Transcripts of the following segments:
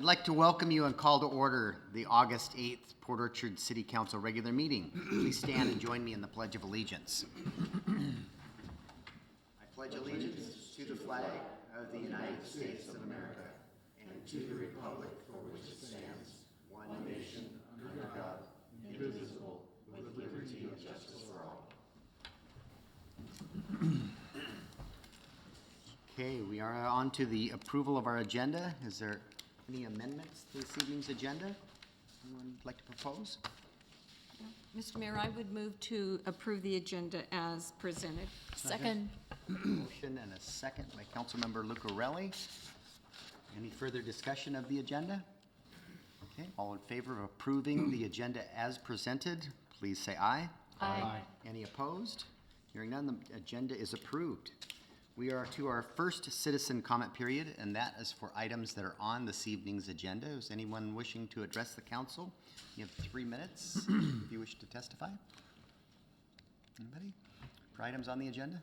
I'd like to welcome you and call to order the August 8th Port Orchard City Council regular meeting. Please stand and join me in the Pledge of Allegiance. I pledge allegiance to the flag of the United States of America and to the republic for which it stands, one nation, under God, indivisible, with liberty and justice for all. Okay, we are on to the approval of our agenda. Is there any amendments to this evening's agenda? Anyone like to propose? Mr. Mayor, I would move to approve the agenda as presented. Second. Motion and a second by Councilmember Lucarelli. Any further discussion of the agenda? Okay, all in favor of approving the agenda as presented, please say aye. Aye. Any opposed? Hearing none, the agenda is approved. We are to our first citizen comment period, and that is for items that are on this evening's agenda. Is anyone wishing to address the council? You have 3 minutes if you wish to testify. Anybody? For items on the agenda?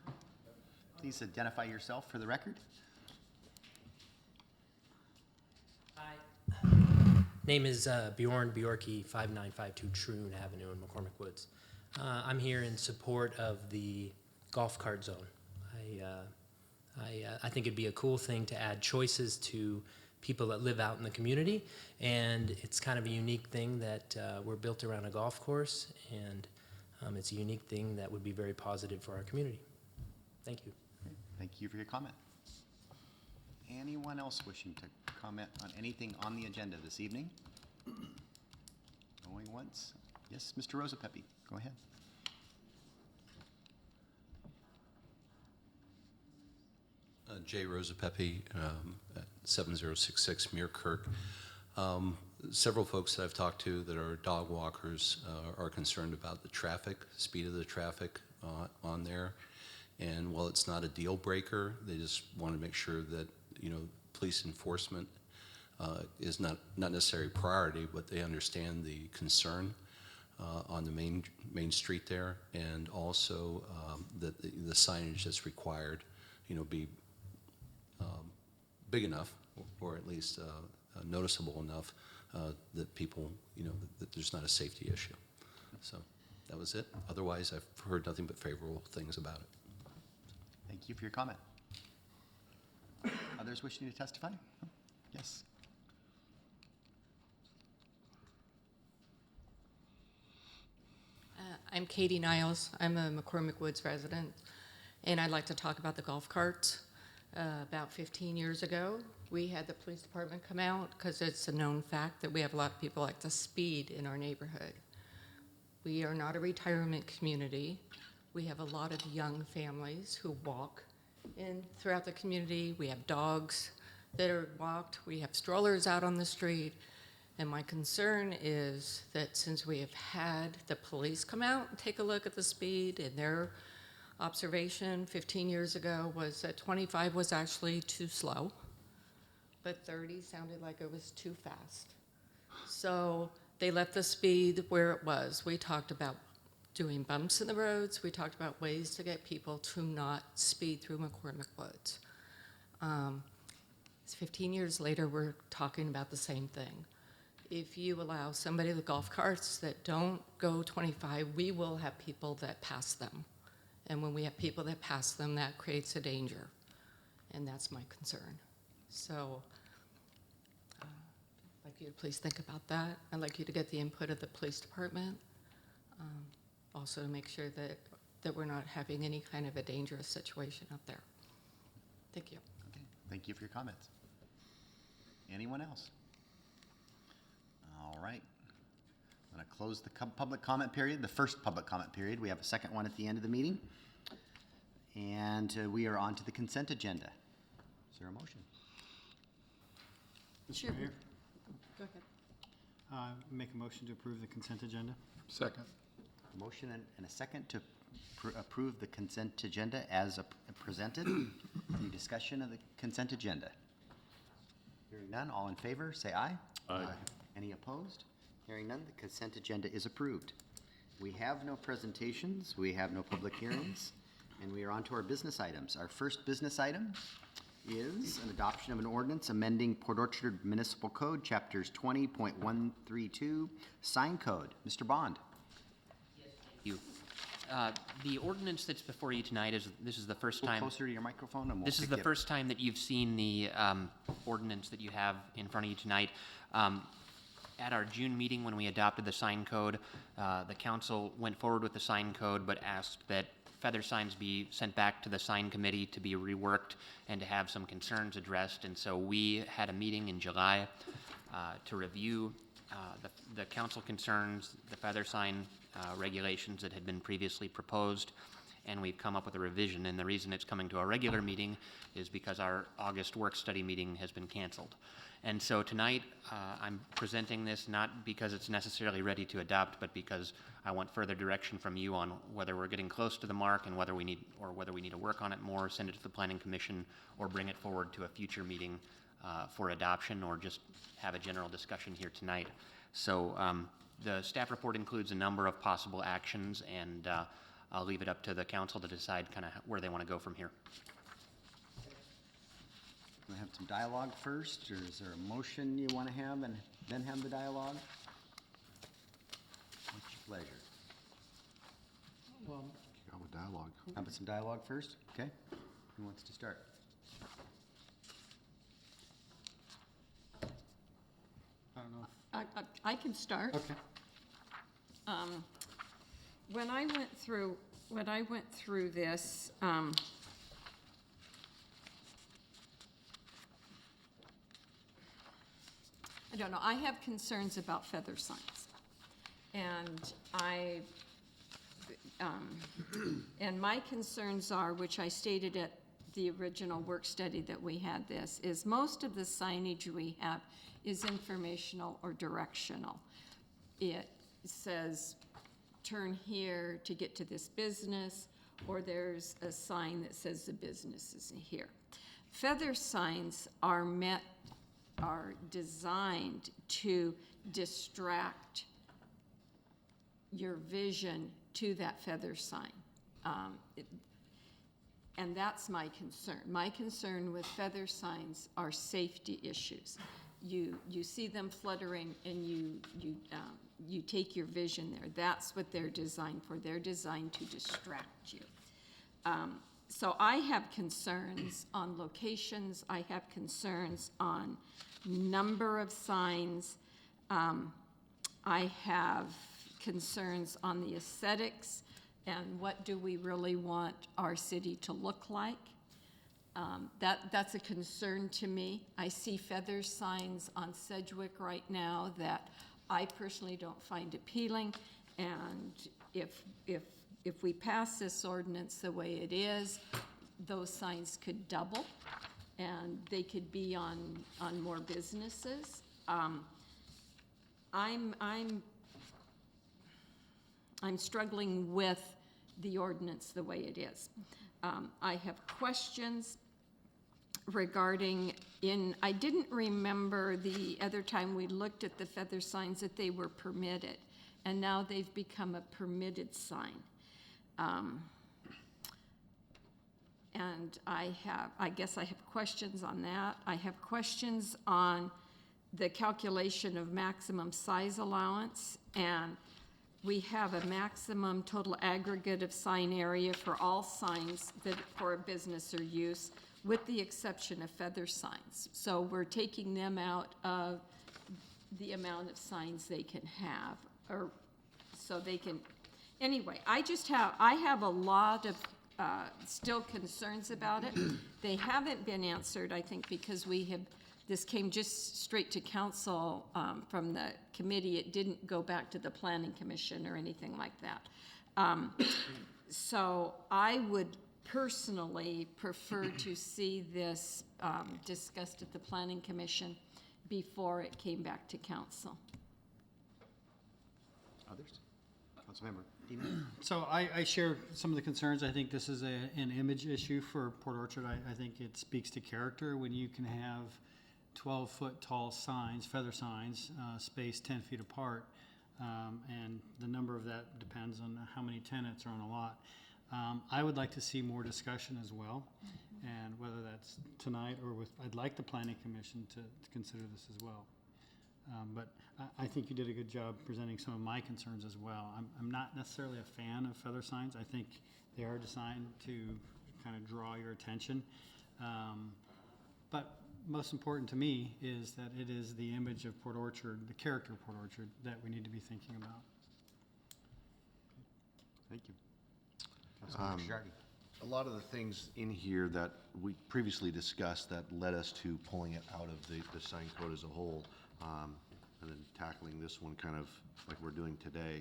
Please identify yourself for the record. Hi. Name is Bjorn Bjorky, 5952 Troon Avenue in McCormick Woods. I'm here in support of the golf cart zone. I think it'd be a cool thing to add choices to people that live out in the community, and it's kind of a unique thing that we're built around a golf course, and it's a unique thing that would be very positive for our community. Thank you. Thank you for your comment. Anyone else wishing to comment on anything on the agenda this evening? Going once? Yes, Mr. Rosapepe, go ahead. Jay Rosapepe, 7066 Muirkirk. Several folks that I've talked to that are dog walkers are concerned about the traffic, speed of the traffic on there. And while it's not a deal breaker, they just want to make sure that, you know, police enforcement is not necessarily priority, but they understand the concern on the main street there, and also that the signage that's required, you know, be big enough, or at least noticeable enough that people, you know, that there's not a safety issue. So that was it. Otherwise, I've heard nothing but favorable things about it. Thank you for your comment. Others wishing to testify? Yes. I'm Katie Niles. I'm a McCormick Woods resident, and I'd like to talk about the golf carts. About 15 years ago, we had the police department come out because it's a known fact that we have a lot of people like to speed in our neighborhood. We are not a retirement community. We have a lot of young families who walk in throughout the community. We have dogs that are walked. We have strollers out on the street. And my concern is that since we have had the police come out and take a look at the speed, and their observation 15 years ago was that 25 was actually too slow, but 30 sounded like it was too fast. So they left the speed where it was. We talked about doing bumps in the roads. We talked about ways to get people to not speed through McCormick Woods. 15 years later, we're talking about the same thing. If you allow somebody with golf carts that don't go 25, we will have people that pass them. And when we have people that pass them, that creates a danger. And that's my concern. So I'd like you to please think about that. I'd like you to get the input of the police department. Also to make sure that we're not having any kind of a dangerous situation out there. Thank you. Okay, thank you for your comments. Anyone else? All right. I'm going to close the public comment period, the first public comment period. We have a second one at the end of the meeting. And we are on to the consent agenda. Is there a motion? Sure. Mayor, Go ahead. make a motion to approve the consent agenda. Second. A motion and a second to approve the consent agenda as presented. Any discussion of the consent agenda? Hearing none, all in favor, say aye. Aye. Any opposed? Hearing none, the consent agenda is approved. We have no presentations, we have no public hearings, and we are on to our business items. Our first business item is an adoption of an ordinance amending Port Orchard Municipal Code, Chapters 20.132, Sign Code. Mr. Bond. You. The ordinance that's before you tonight this is the first A little time. closer to your microphone and we'll This is pick the you up. first time that you've seen the ordinance that you have in front of you tonight. At our June meeting, when we adopted the sign code, the council went forward with the sign code, but asked that feather signs be sent back to the sign committee to be reworked and to have some concerns addressed. And so we had a meeting in July to review the council concerns, the feather sign regulations that had been previously proposed, and we've come up with a revision. And the reason it's coming to our regular meeting is because our August work study meeting has been canceled. And so tonight, I'm presenting this not because it's necessarily ready to adopt, but because I want further direction from you on whether we're getting close to the mark and whether we need to work on it more, send it to the Planning Commission, or bring it forward to a future meeting for adoption, or just have a general discussion here tonight. So the staff report includes a number of possible actions, and I'll leave it up to the council to decide kind of where they want to go from here. We have some dialogue first, or is there a motion you want to have and then have the dialogue? What's your pleasure? Well, Go with dialogue. How about some dialogue first? Okay. Who wants to start? I don't know. I can start. Okay. When I went through this, I don't know, I have concerns about feather signs. And and my concerns are, which I stated at the original work study that we had this, is most of the signage we have is informational or directional. It says, turn here to get to this business, or there's a sign that says the business is here. Feather signs are designed to distract your vision to that feather sign. And that's my concern. My concern with feather signs are safety issues. You see them fluttering and you take your vision there. That's what they're designed for. They're designed to distract you. So I have concerns on locations. I have concerns on number of signs. I have concerns on the aesthetics and what do we really want our city to look like. That's a concern to me. I see feather signs on Sedgwick right now that I personally don't find appealing. And if we pass this ordinance the way it is, those signs could double and they could be on more businesses. I'm struggling with the ordinance the way it is. I have questions regarding I didn't remember the other time we looked at the feather signs that they were permitted, and now they've become a permitted sign. And I guess I have questions on that. I have questions on the calculation of maximum size allowance, and we have a maximum total aggregate of sign area for all signs that for a business or use, with the exception of feather signs. So we're taking them out of the amount of signs they can have, or so they can, anyway, I have a lot of still concerns about it. They haven't been answered, I think, because this came just straight to council from the committee. It didn't go back to the Planning Commission or anything like that. So I would personally prefer to see this discussed at the Planning Commission before it came back to council. Others? Councilmember Dean? So I share some of the concerns. I think this is an image issue for Port Orchard. I think it speaks to character when you can have 12-foot tall signs, feather signs, spaced 10 feet apart, and the number of that depends on how many tenants are on a lot. I would like to see more discussion as well. And whether that's tonight or with, I'd like the planning commission to consider this as well. But I think you did a good job presenting some of my concerns as well. I'm not necessarily a fan of feather signs. I think they are designed to kind of draw your attention. But most important to me is that it is the image of Port Orchard, the character of Port Orchard, that we need to be thinking about. Thank you. Councilmember Sharkey. A lot of the things in here that we previously discussed that led us to pulling it out of the sign code as a whole, and then tackling this one kind of like we're doing today,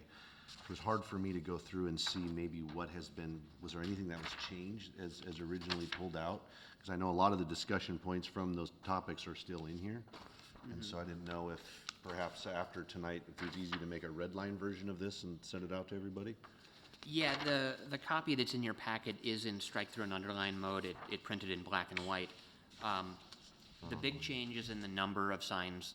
it was hard for me to go through and see maybe what has been, was there anything that was changed as originally pulled out? Because I know a lot of the discussion points from those topics are still in here. And so I didn't know if perhaps after tonight, if it was easy to make a red line version of this and send it out to everybody. Yeah, the copy that's in your packet is in strike-through and underline mode. It printed in black and white. The big change is in the number of signs.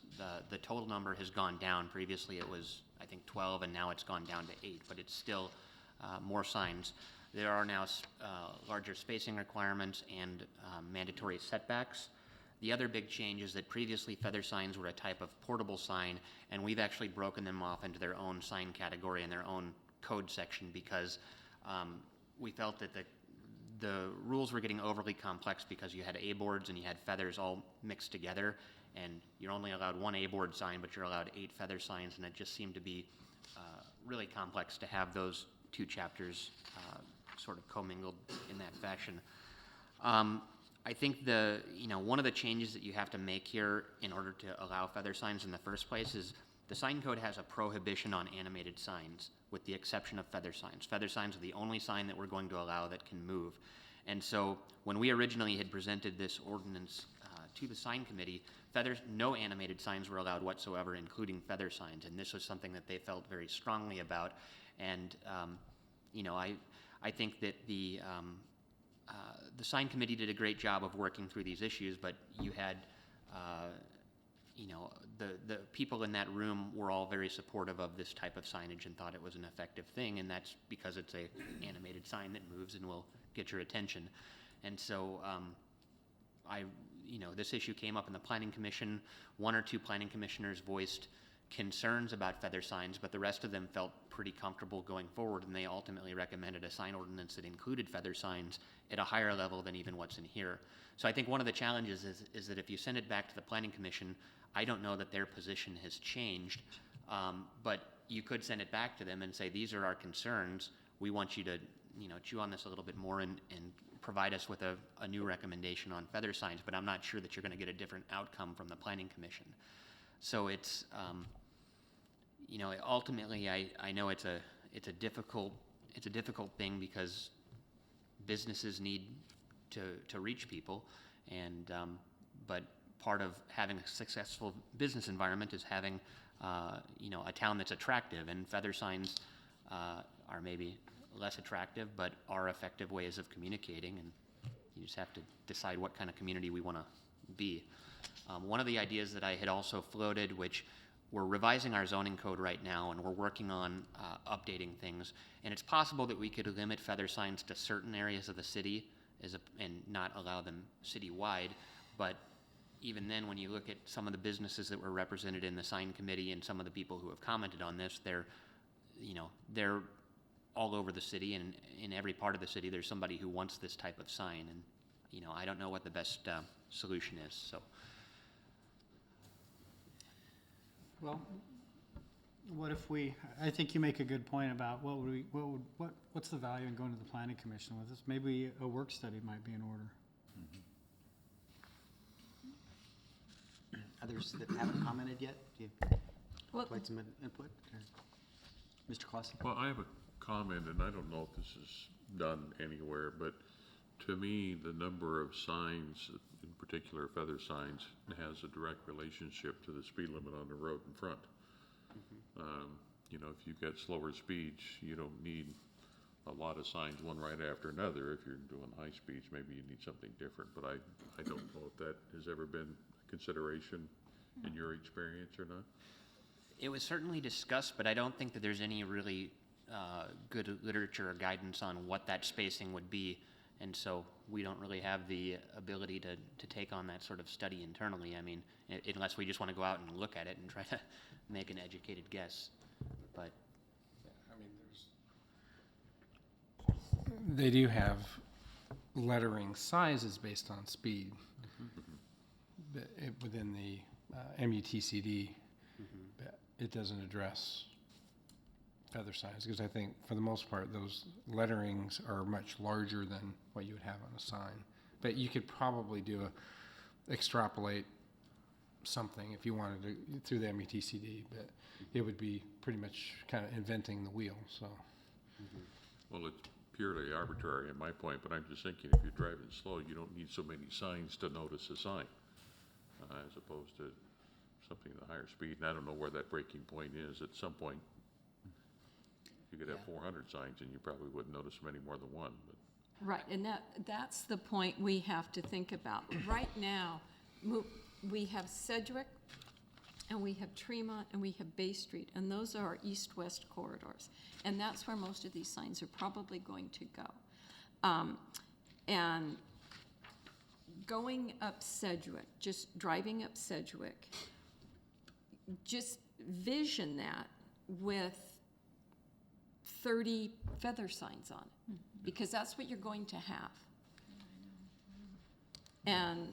The total number has gone down. Previously, it was, I think, 12, and now it's gone down to 8, but it's still more signs. There are now larger spacing requirements and mandatory setbacks. The other big change is that previously feather signs were a type of portable sign, and we've actually broken them off into their own sign category and their own code section because we felt that the rules were getting overly complex because you had A-boards and you had feathers all mixed together, and you're only allowed one A-board sign, but you're allowed 8 feather signs, and it just seemed to be really complex to have those two chapters sort of commingled in that fashion. I think one of the changes that you have to make here in order to allow feather signs in the first place is the sign code has a prohibition on animated signs, with the exception of feather signs. Feather signs are the only sign that we're going to allow that can move. And so when we originally had presented this ordinance to the sign committee, no animated signs were allowed whatsoever, including feather signs. And this was something that they felt very strongly about. And, I think that the sign committee did a great job of working through these issues, but you had the people in that room were all very supportive of this type of signage and thought it was an effective thing, and that's because it's a animated sign that moves and will get your attention. And so this issue came up in the planning commission. 1 or 2 planning commissioners voiced concerns about feather signs, but the rest of them felt pretty comfortable going forward, and they ultimately recommended a sign ordinance that included feather signs at a higher level than even what's in here. So I think one of the challenges is that if you send it back to the planning commission, I don't know that their position has changed, but you could send it back to them and say, these are our concerns. We want you to, chew on this a little bit more and provide us with a new recommendation on feather signs, but I'm not sure that you're going to get a different outcome from the planning commission. So it's, ultimately, I know it's a difficult thing because businesses need to reach people, and but part of having a successful business environment is having a town that's attractive, and feather signs are maybe less attractive but are effective ways of communicating, and you just have to decide what kind of community we want to be. One of the ideas that I had also floated, which we're revising our zoning code right now, and we're working on updating things, and it's possible that we could limit feather signs to certain areas of the city and not allow them citywide, but even then, when you look at some of the businesses that were represented in the sign committee and some of the people who have commented on this, they're all over the city, and in every part of the city there's somebody who wants this type of sign, and I don't know what the best solution is. So Well, what if I think you make a good point about what's the value in going to the planning commission with this? Maybe a work study might be in order. Others that haven't commented yet? Do you Well, like some input? Mr. Clausen? Well, I have a comment, and I don't know if this is done anywhere, but to me, the number of signs, in particular feather signs, has a direct relationship to the speed limit on the road in front. If you've got slower speeds, you don't need a lot of signs one right after another. If you're doing high speeds, maybe you need something different, but I don't know if that has ever been a consideration in your experience or not. it was certainly discussed, but I don't think that there's any really good literature or guidance on what that spacing would be. And so we don't really have the ability to take on that sort of study internally. I mean, unless we just want to go out and look at it and try to make an educated guess. But They do have lettering sizes based on speed. But within the MUTCD, but it doesn't address feather size, because I think for the most part, those letterings are much larger than what you would have on a sign. But you could probably extrapolate something if you wanted to through the MUTCD, but it would be pretty much kind of inventing the wheel, so. Well, it's purely arbitrary at my point, but I'm just thinking if you're driving slow, you don't need so many signs to notice a sign, as opposed to something at a higher speed. And I don't know where that breaking point is. At some point, you could have 400 signs and you probably wouldn't notice many more than one. But Right, and that's the point we have to think about. Right now, we have Sedgwick, and we have Tremont, and we have Bay Street, and those are our east-west corridors. And that's where most of these signs are probably going to go. And going up Sedgwick, just driving up Sedgwick, just vision that with 30 feather signs on it, because that's what you're going to have. And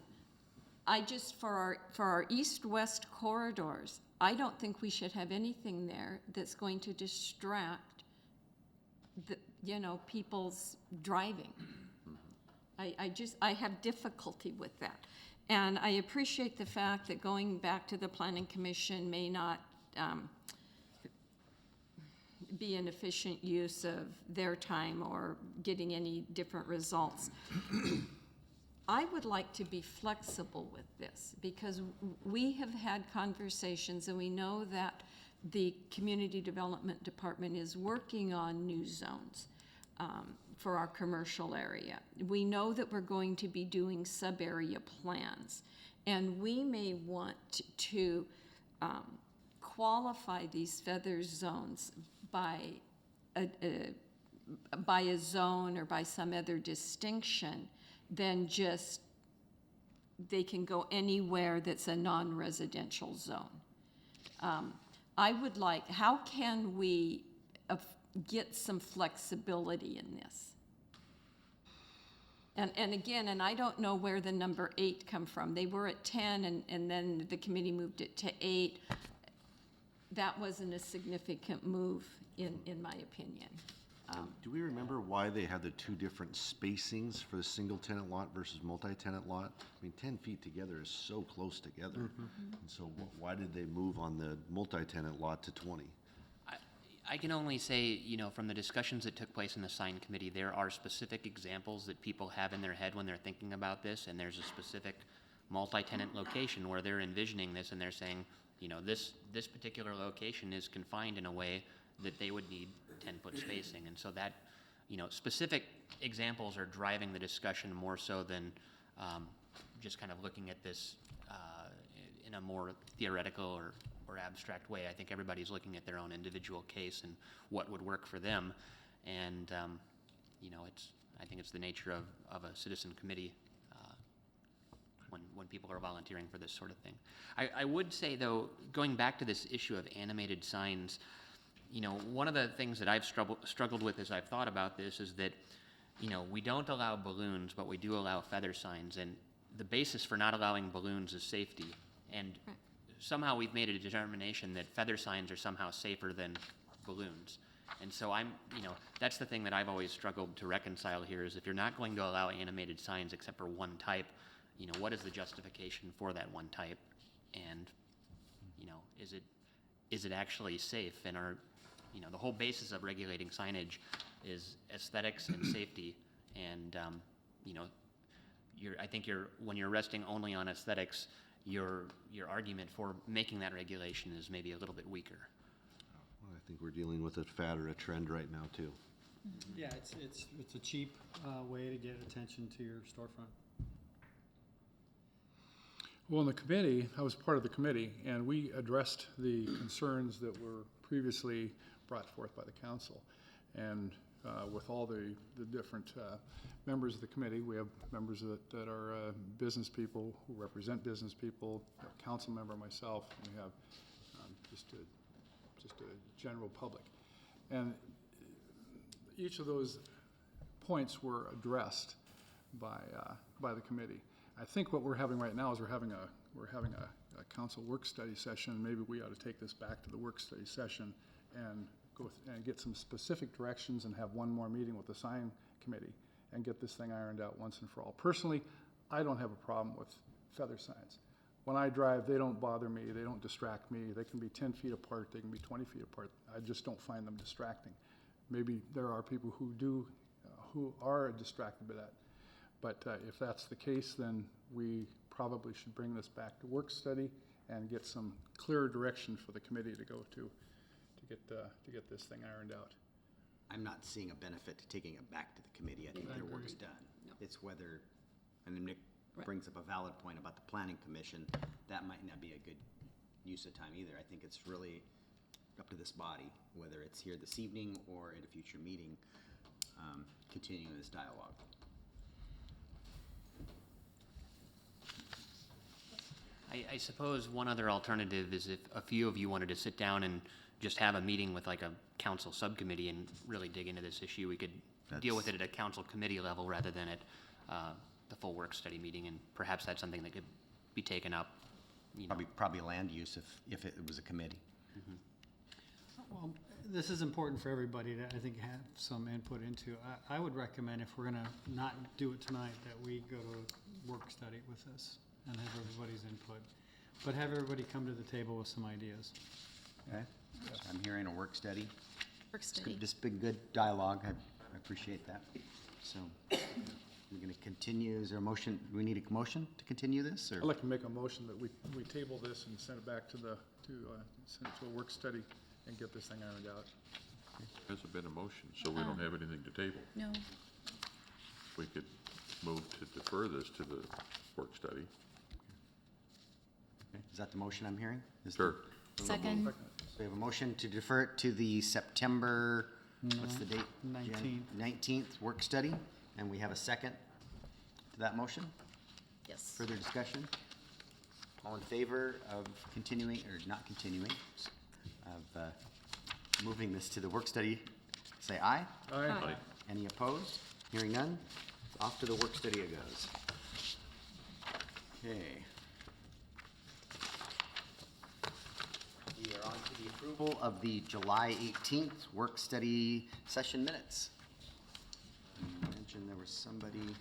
I just, for our east-west corridors, I don't think we should have anything there that's going to distract people's driving. I have difficulty with that. And I appreciate the fact that going back to the Planning Commission may not be an efficient use of their time or getting any different results. I would like to be flexible with this, because we have had conversations and we know that the Community Development Department is working on new zones for our commercial area. We know that we're going to be doing sub-area plans, and we may want to qualify these feather zones by a zone or by some other distinction than just they can go anywhere that's a non-residential zone. I would like, how can we get some flexibility in this? And again, and I don't know where the number 8 come from. They were at 10 and then the committee moved it to 8. That wasn't a significant move in my opinion. Do we remember why they had the two different spacings for the single-tenant lot versus multi-tenant lot? I mean, 10 feet together is so close together. And so why did they move on the multi-tenant lot to 20? I can only say, from the discussions that took place in the sign committee, there are specific examples that people have in their head when they're thinking about this, and there's a specific multi-tenant location where they're envisioning this, and they're saying, this particular location is confined in a way that they would need 10-foot spacing. And so that, specific examples are driving the discussion more so than just kind of looking at this in a more theoretical or abstract way. I think everybody's looking at their own individual case and what would work for them. And, I think it's the nature of a citizen committee when people are volunteering for this sort of thing. I would say, though, going back to this issue of animated signs, one of the things that I've struggled with as I've thought about this is that, we don't allow balloons, but we do allow feather signs. And the basis for not allowing balloons is safety. And somehow we've made a determination that feather signs are somehow safer than balloons. And so that's the thing that I've always struggled to reconcile here, is if you're not going to allow animated signs except for one type, what is the justification for that one type? And, is it actually safe? And the whole basis of regulating signage is aesthetics and safety. And, I think when you're resting only on aesthetics, your argument for making that regulation is maybe a little bit weaker. Well, I think we're dealing with a fad or a trend right now, too. Yeah, it's a cheap way to get attention to your storefront. Well, in the committee, I was part of the committee, and we addressed the concerns that were previously brought forth by the council. And with all the different members of the committee. We have members that are business people who represent business people, a council member, myself, and we have just a general public. And each of those points were addressed by the committee. I think what we're having right now is we're having a council work study session. Maybe we ought to take this back to the work study session and and get some specific directions and have one more meeting with the sign committee and get this thing ironed out once and for all. Personally, I don't have a problem with feather signs. When I drive, they don't bother me, they don't distract me. They can be 10 feet apart, they can be 20 feet apart. I just don't find them distracting. Maybe there are people who do, who are distracted by that. But if that's the case, then we probably should bring this back to work study and get some clearer direction for the committee to go to get this thing ironed out. I'm not seeing a benefit to taking it back to the committee. I think their work's done. It's whether, and Nick brings up a valid point about the planning commission, that might not be a good use of time either. I think it's really up to this body, whether it's here this evening or at a future meeting, continuing this dialogue. I suppose one other alternative is if a few of you wanted to sit down and just have a meeting with like a council subcommittee and really dig into this issue, we could deal with it at a council committee level rather than at the full work study meeting, and perhaps that's something that could be taken up, you know. Probably land use if it was a committee. Well, this is important for everybody to, I think, have some input into. I would recommend, if we're gonna not do it tonight, that we go to a work study with this and have everybody's input, but have everybody come to the table with some ideas. Okay, so I'm hearing a work study. Work It's study. just been good dialogue. I appreciate that. So we're gonna continue. Is there a motion? Do we need a motion to continue this, or? I'd like to make a motion that we table this and send it back to send it to a work study and get this thing ironed out. Hasn't been a motion, so we don't have anything to table. No. We could move to defer this to the work study. Is that the motion I'm hearing? Sure. Second. So we have a motion to defer it to the September, what's the date? 19th. 19th work study, and we have a second to that motion. Yes. Further discussion? All in favor of continuing, or not continuing, of moving this to the work study, say aye. Aye. Any opposed? Hearing none, off to the work study it goes. Okay. We are on to the approval of the July 18th work study session minutes. You mentioned there was somebody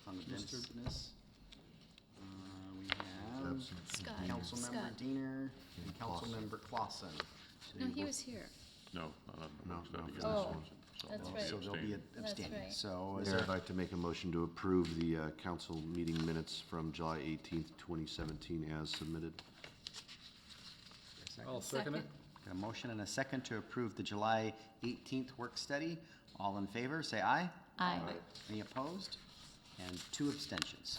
on the business. We have Scott. Councilmember Scott. Diener and Councilmember Clausen. So No, you he both- was here. No, not on the work study. Oh, So that's I'll right. So there'll be abstain. an That's abstaining. right. So is Mayor, there I'd like to make a motion to approve the council meeting minutes from July 18th, 2017 as submitted. a second? I'll second it. Got a motion and a second to approve the July 18th work study. All in favor, say aye. Aye. Any opposed? And 2 abstentions.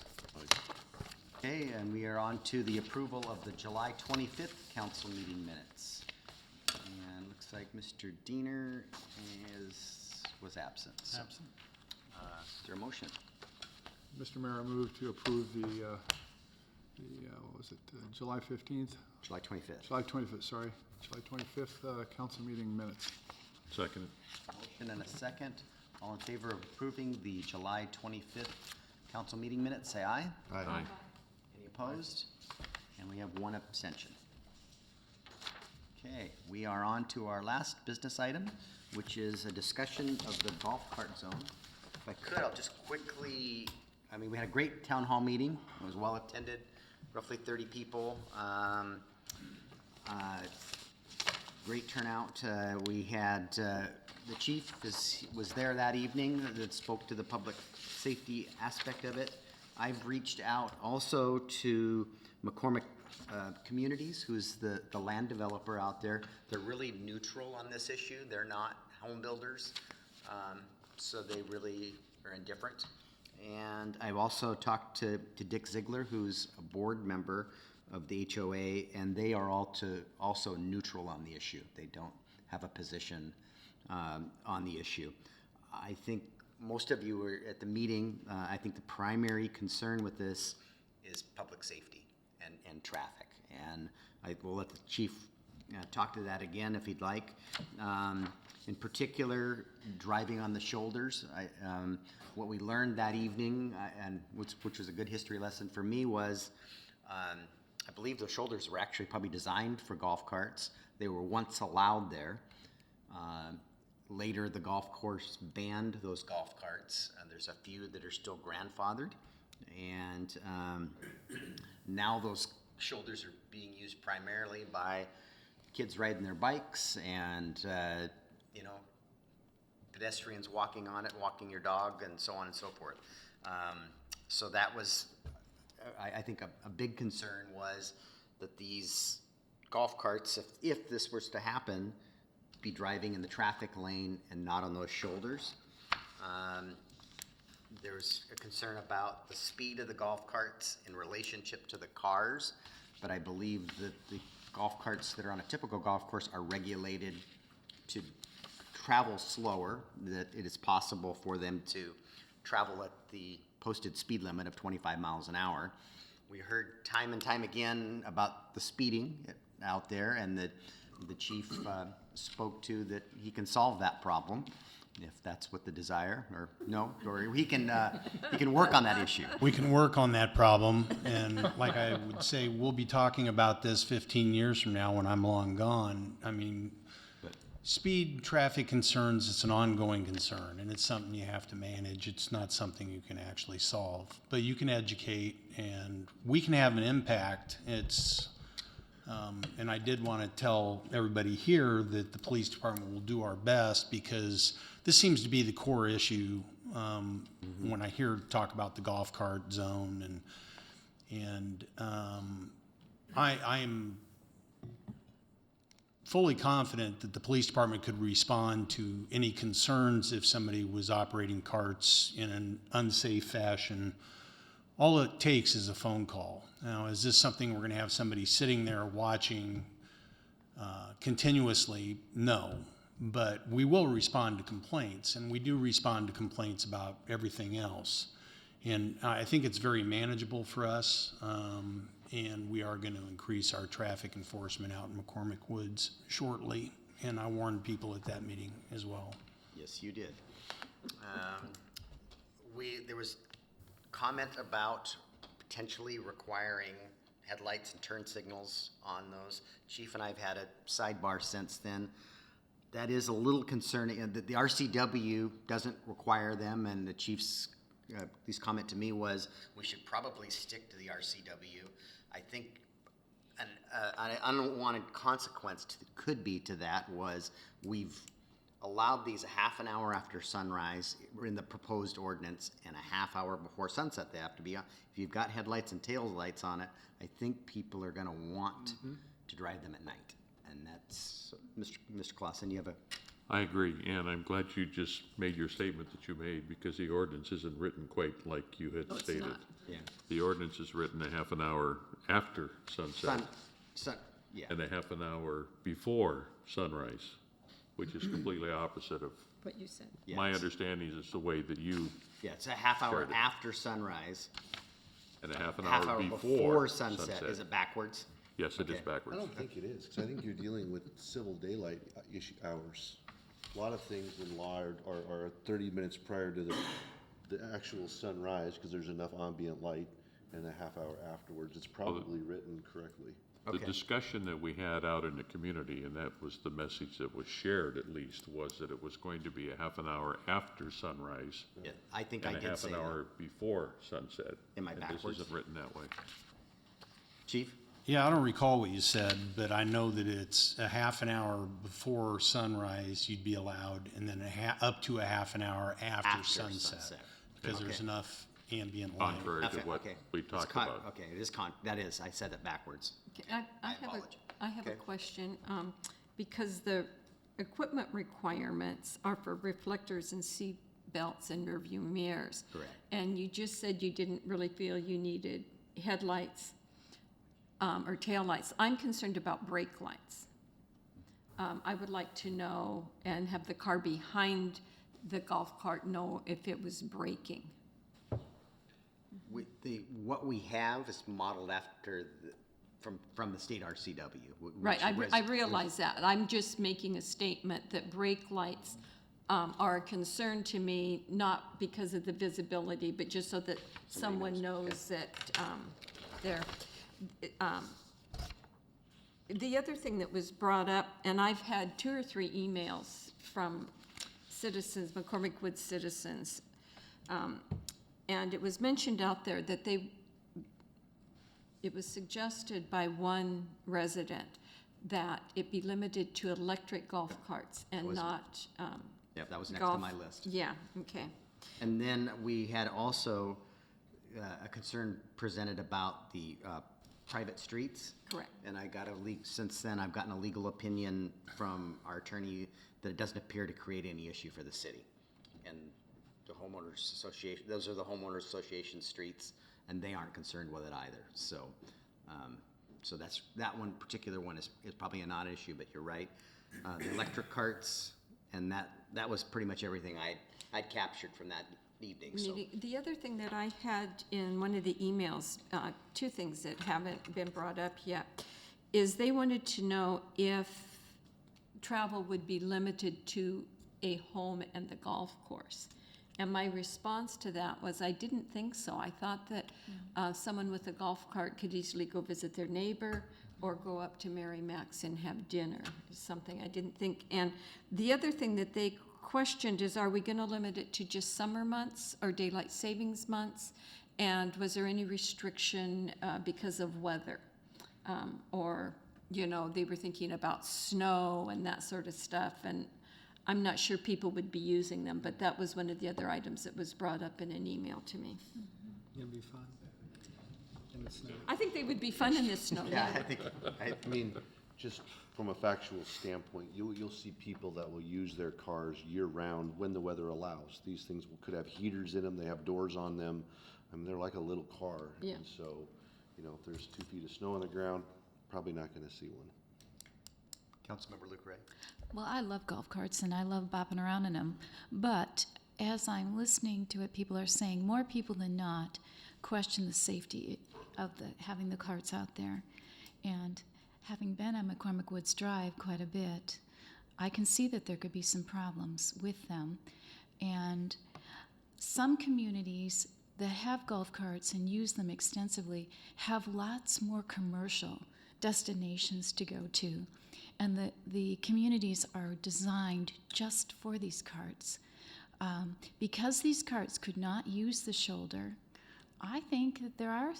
Okay, and we are on to the approval of the July 25th council meeting minutes. And looks like Mr. Diener was absent. So, Absent. is there a motion? Mr. Mayor, I move to approve the what was it, July 15th? July 25th. July 25th, sorry. July 25th council meeting minutes. Second. Motion and a second. All in favor of approving the July 25th council meeting minutes, say aye. Aye. Any opposed? And we have 1 abstention. Okay, we are on to our last business item, which is a discussion of the golf cart zone. If I could, I'll just quickly, we had a great town hall meeting. It was well attended, roughly 30 people. Great turnout. We had, the chief was there that evening that spoke to the public safety aspect of it. I've reached out also to McCormick Communities, who's the land developer out there. They're really neutral on this issue. They're not home builders, so they really are indifferent. And I've also talked to Dick Ziegler, who's a board member of the HOA, and they are also neutral on the issue. They don't have a position on the issue. I think most of you were at the meeting. I think the primary concern with this is public safety and traffic. And I will let the chief talk to that again if he'd like. In particular, driving on the shoulders. What we learned that evening, and which was a good history lesson for me, was I believe those shoulders were actually probably designed for golf carts. They were once allowed there. Later, the golf course banned those golf carts. There's a few that are still grandfathered. And now those shoulders are being used primarily by kids riding their bikes and, pedestrians walking on it, walking your dog, and so on and so forth. So that was, I think, a big concern was that these golf carts, if this was to happen, be driving in the traffic lane and not on those shoulders. There's a concern about the speed of the golf carts in relationship to the cars, but I believe that the golf carts that are on a typical golf course are regulated to travel slower, that it is possible for them to travel at the posted speed limit of 25 miles an hour. We heard time and time again about the speeding out there, and that the chief spoke to that he can solve that problem, if that's what the desire, or no, or he can work on that issue. We can work on that problem, and like I would say, we'll be talking about this 15 years from now when I'm long gone. I mean, speed traffic concerns, it's an ongoing concern, and it's something you have to manage. It's not something you can actually solve, but you can educate, and we can have an impact. And I did want to tell everybody here that the police department will do our best, because this seems to be the core issue when I hear talk about the golf cart zone, and I am fully confident that the police department could respond to any concerns if somebody was operating carts in an unsafe fashion. All it takes is a phone call. Now, is this something we're going to have somebody sitting there watching continuously? No, but we will respond to complaints, and we do respond to complaints about everything else. And I think it's very manageable for us, and we are going to increase our traffic enforcement out in McCormick Woods shortly. And I warned people at that meeting as well. Yes, you did. There was comment about potentially requiring headlights and turn signals on those. Chief and I have had a sidebar since then. That is a little concerning. The RCW doesn't require them, and the chief's at least comment to me was we should probably stick to the RCW. I think an unwanted consequence could be to that was we've allowed these a half an hour after sunrise in the proposed ordinance, and a half hour before sunset they have to be on. If you've got headlights and tail lights on it, I think people are going to want to drive them at night. And that's, Mr. Clausen, you have a... I agree, and I'm glad you just made your statement that you made, because the ordinance isn't written quite like you had stated. not. Yeah. The ordinance is written a half an hour after sunset Yeah. and a half an hour before sunrise, which is completely opposite of What you said. Yeah, my it's- understanding is the way that you, Yeah, it's a half hour Shared it. after sunrise, and a half an half hour hour before sunset. Is it backwards? Yes, it is Okay. I backwards. don't think it is, because I think you're dealing with civil daylight issue hours. A lot of things in law are 30 minutes prior to the actual sunrise, because there's enough ambient light, and a half hour afterwards. It's probably written correctly. The Okay. discussion that we had out in the community, and that was the message that was shared at least, was that it was going to be a half an hour after sunrise Yeah, I think I and a did half say an that. hour before sunset. Am I And backwards? this isn't written that way. Chief? Yeah, I don't recall what you said, but I know that it's a half an hour before sunrise you'd be allowed, and then up to a half an hour after sunset, because there's Okay. enough ambient light. Contrary to what Okay. we It's talked con- about. Okay, it is that is, I said it backwards. Okay, I I have a Okay. question, because the equipment requirements are for reflectors and seat belts and rear view mirrors. Correct. And you just said you didn't really feel you needed headlights or taillights. I'm concerned about brake lights. I would like to know, and have the car behind the golf cart know if it was braking. What we have is modeled after, from the state RCW. Right, I realize that. I'm just making a statement that brake lights are a concern to me, not because of the visibility, but just so that someone knows that they're. The other thing that was brought up, and I've had 2 or 3 emails from citizens, McCormick Woods citizens, and it was mentioned out there that it was suggested by one resident that it be limited to electric golf carts and not Yeah, that was next to golf. my list. Yeah, okay. And then we had also a concern presented about the private streets. Correct. And since then, I've gotten a legal opinion from our attorney that it doesn't appear to create any issue for the city. And the homeowners association, those are the homeowners association streets, and they aren't concerned with it either. So, so that particular one is probably a non-issue, but you're right. The electric carts, and that was pretty much everything I'd captured from that evening, so. The other thing that I had in one of the emails, 2 things that haven't been brought up yet, is they wanted to know if travel would be limited to a home and the golf course. And my response to that was, I didn't think so. I thought that someone with a golf cart could easily go visit their neighbor or go up to Mary Mac's and have dinner, something I didn't think. And the other thing that they questioned is, are we going to limit it to just summer months or daylight savings months? And was there any restriction because of weather? Or, they were thinking about snow and that sort of stuff. And I'm not sure people would be using them, but that was one of the other items that was brought up in an email to me. It'll be fun in the snow. I think they would be fun in the snow. Yeah, I I mean, just from a factual standpoint, you'll see people that will use their cars year-round when the weather allows. These things could have heaters in them, they have doors on them. I mean, they're like a little car. Yeah. And so, if there's 2 feet of snow on the ground, probably not gonna see one. Councilmember Luke Ray. Well, I love golf carts and I love bopping around in them. But as I'm listening to what people are saying, more people than not question the safety of having the carts out there. And having been on McCormick Woods Drive quite a bit, I can see that there could be some problems with them. And some communities that have golf carts and use them extensively have lots more commercial destinations to go to. And the communities are designed just for these carts. Because these carts could not use the shoulder, I think that there are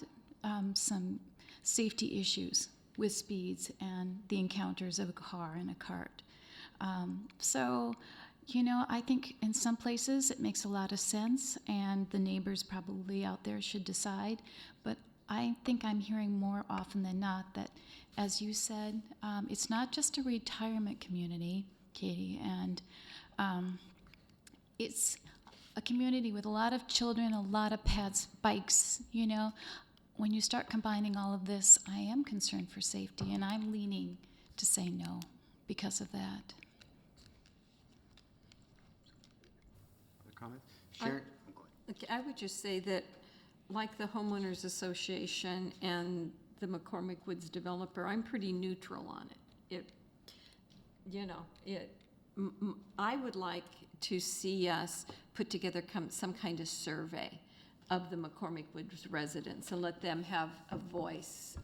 some safety issues with speeds and the encounters of a car and a cart. I think in some places it makes a lot of sense, and the neighbors probably out there should decide. But I think I'm hearing more often than not that, as you said, it's not just a retirement community, Katie, and it's a community with a lot of children, a lot of pets, bikes, When you start combining all of this, I am concerned for safety, and I'm leaning to say no because of that. Other comments? Sharon? Go ahead. Okay, I would just say that, like the homeowners association and the McCormick Woods developer, I'm pretty neutral on it. I would like to see us put together some kind of survey of the McCormick Woods residents and let them have a voice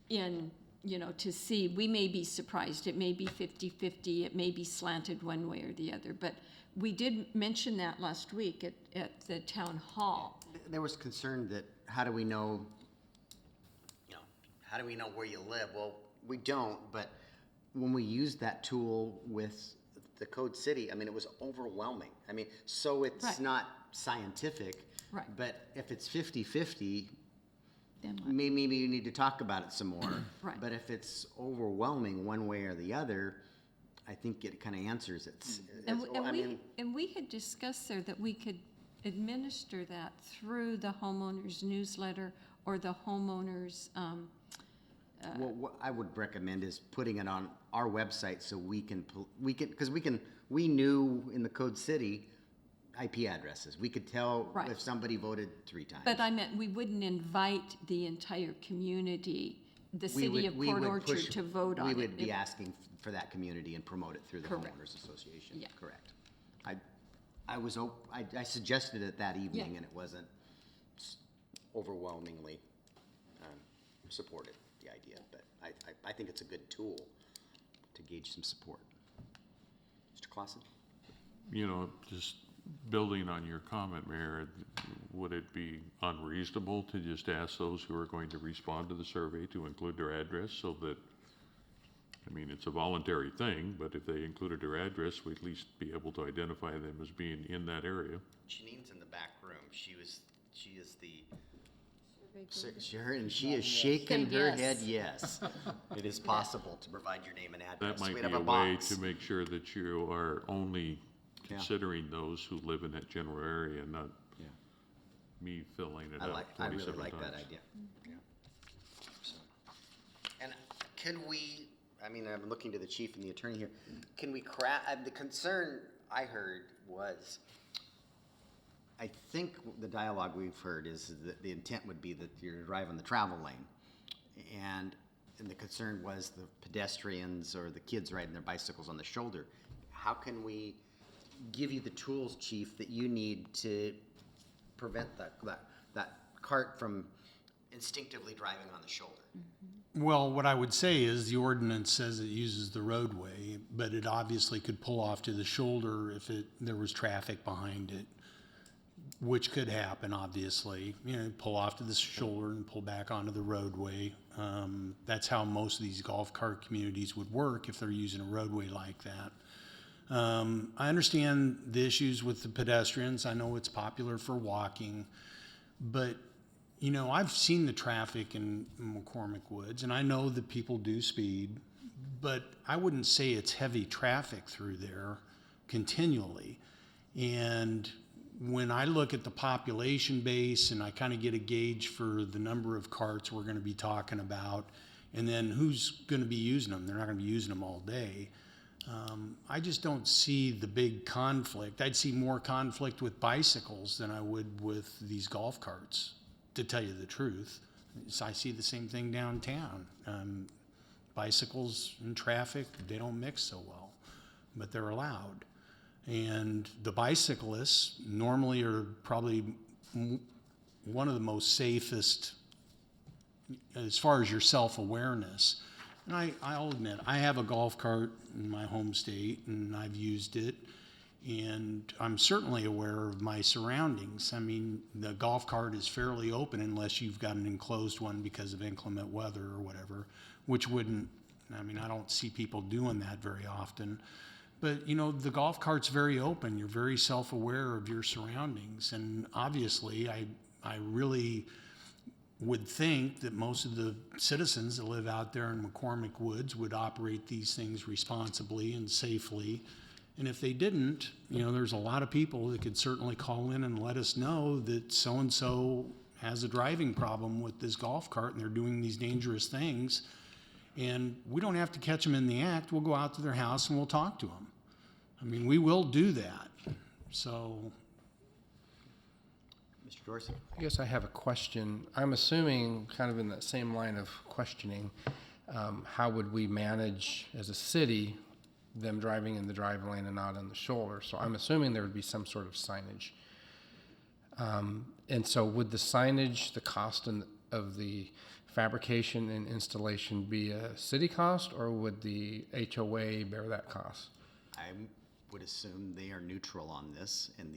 to see. We may be surprised. It may be 50-50. It may be slanted one way or the other. But we did mention that last week at the town hall. There was concern that how do we know where you live? Well, we don't, but when we used that tool with the Code City, it was overwhelming. So it's Right. not scientific. Right. But if it's 50-50, Then what? maybe you need to talk about it some more. Right. But if it's overwhelming one way or the other, I think it kind of answers it. And we had discussed there that we could administer that through the homeowners newsletter or the homeowners Well, what I would recommend is putting it on our website so we can, because we knew in the Code City IP addresses. We could tell Right. if somebody voted 3 times. But I meant, we wouldn't invite the entire community, the We city of would Port push- Orchard to vote on it. We would be It- asking for that community and promote it through the Correct. homeowners association. Yeah. Correct. I suggested it that evening Yeah. and it wasn't overwhelmingly supported, the idea, but I think it's a good tool to gauge some support. Mr. Clausen? You know, just building on your comment, Mayor, would it be unreasonable to just ask those who are going to respond to the survey to include their address so that, I mean, it's a voluntary thing, but if they included their address, we'd at least be able to identify them as being in that area. Janine's in the back room. She is the, and she is shaking Say her yes. head, yes. It is possible to provide your name and address. That might We'd be have a way box. to make sure that you are only Yeah. considering those who live in that general area, not Yeah. me filling it I out really 27 like that times. idea. Yeah. So, and could we, I mean, I'm looking to the chief and the attorney here, can we the concern I heard was, I think the dialogue we've heard is that the intent would be that you're driving the travel lane. And the concern was the pedestrians or the kids riding their bicycles on the shoulder. How can we give you the tools, chief, that you need to prevent that cart from instinctively driving on the shoulder? Well, what I would say is the ordinance says it uses the roadway, but it obviously could pull off to the shoulder if there was traffic behind it, which could happen, obviously. You know, pull off to the shoulder and pull back onto the roadway. That's how most of these golf cart communities would work if they're using a roadway like that. I understand the issues with the pedestrians. I know it's popular for walking, but you know, I've seen the traffic in McCormick Woods, and I know that people do speed, but I wouldn't say it's heavy traffic through there continually. And when I look at the population base and I kind of get a gauge for the number of carts we're going to be talking about, and then who's going to be using them, they're not going to be using them all day. I just don't see the big conflict. I'd see more conflict with bicycles than I would with these golf carts, to tell you the truth. So I see the same thing downtown. Bicycles and traffic, they don't mix so well, but they're allowed. And the bicyclists normally are probably one of the most safest as far as your self-awareness. And I'll admit, I have a golf cart in my home state, and I've used it, and I'm certainly aware of my surroundings. I mean, the golf cart is fairly open unless you've got an enclosed one because of inclement weather or whatever, which wouldn't, I mean, I don't see people doing that very often. But, you know, the golf cart's very open. You're very self-aware of your surroundings. And obviously, I really would think that most of the citizens that live out there in McCormick Woods would operate these things responsibly and safely. And if they didn't, you know, there's a lot of people that could certainly call in and let us know that so-and-so has a driving problem with this golf cart and they're doing these dangerous things. And we don't have to catch them in the act. We'll go out to their house and we'll talk to them. I mean, we will do that. So, Mr. Dorsey? I guess I have a question. I'm assuming, kind of in that same line of questioning, how would we manage as a city them driving in the drive lane and not on the shoulder? So I'm assuming there would be some sort of signage. And so would the signage, the cost of the fabrication and installation be a city cost, or would the HOA bear that cost? I would assume they are neutral on this, and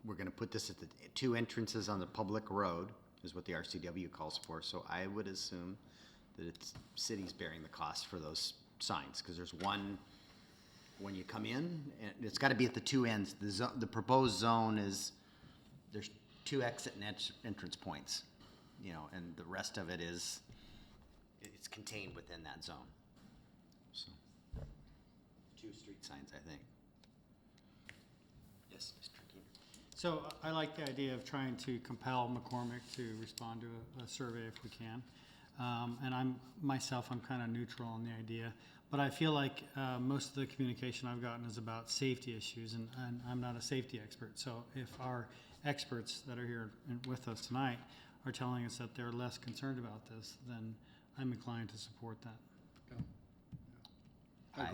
we're gonna put this at the 2 entrances on the public road, is what the RCW calls for, so I would assume that it's city's bearing the cost for those signs, because there's one when you come in, and it's gotta be at the 2 ends. The proposed zone is, there's 2 exit and entrance points, you know, and the rest of it is, it's contained within that zone. So, 2 street signs, I think. Yes, Mr. Keener. So I like the idea of trying to compel McCormick to respond to a survey if we can. And I'm kind of neutral on the idea. But I feel like most of the communication I've gotten is about safety issues, and I'm not a safety expert. So if our experts that are here with us tonight are telling us that they're less concerned about this, then I'm inclined to support that.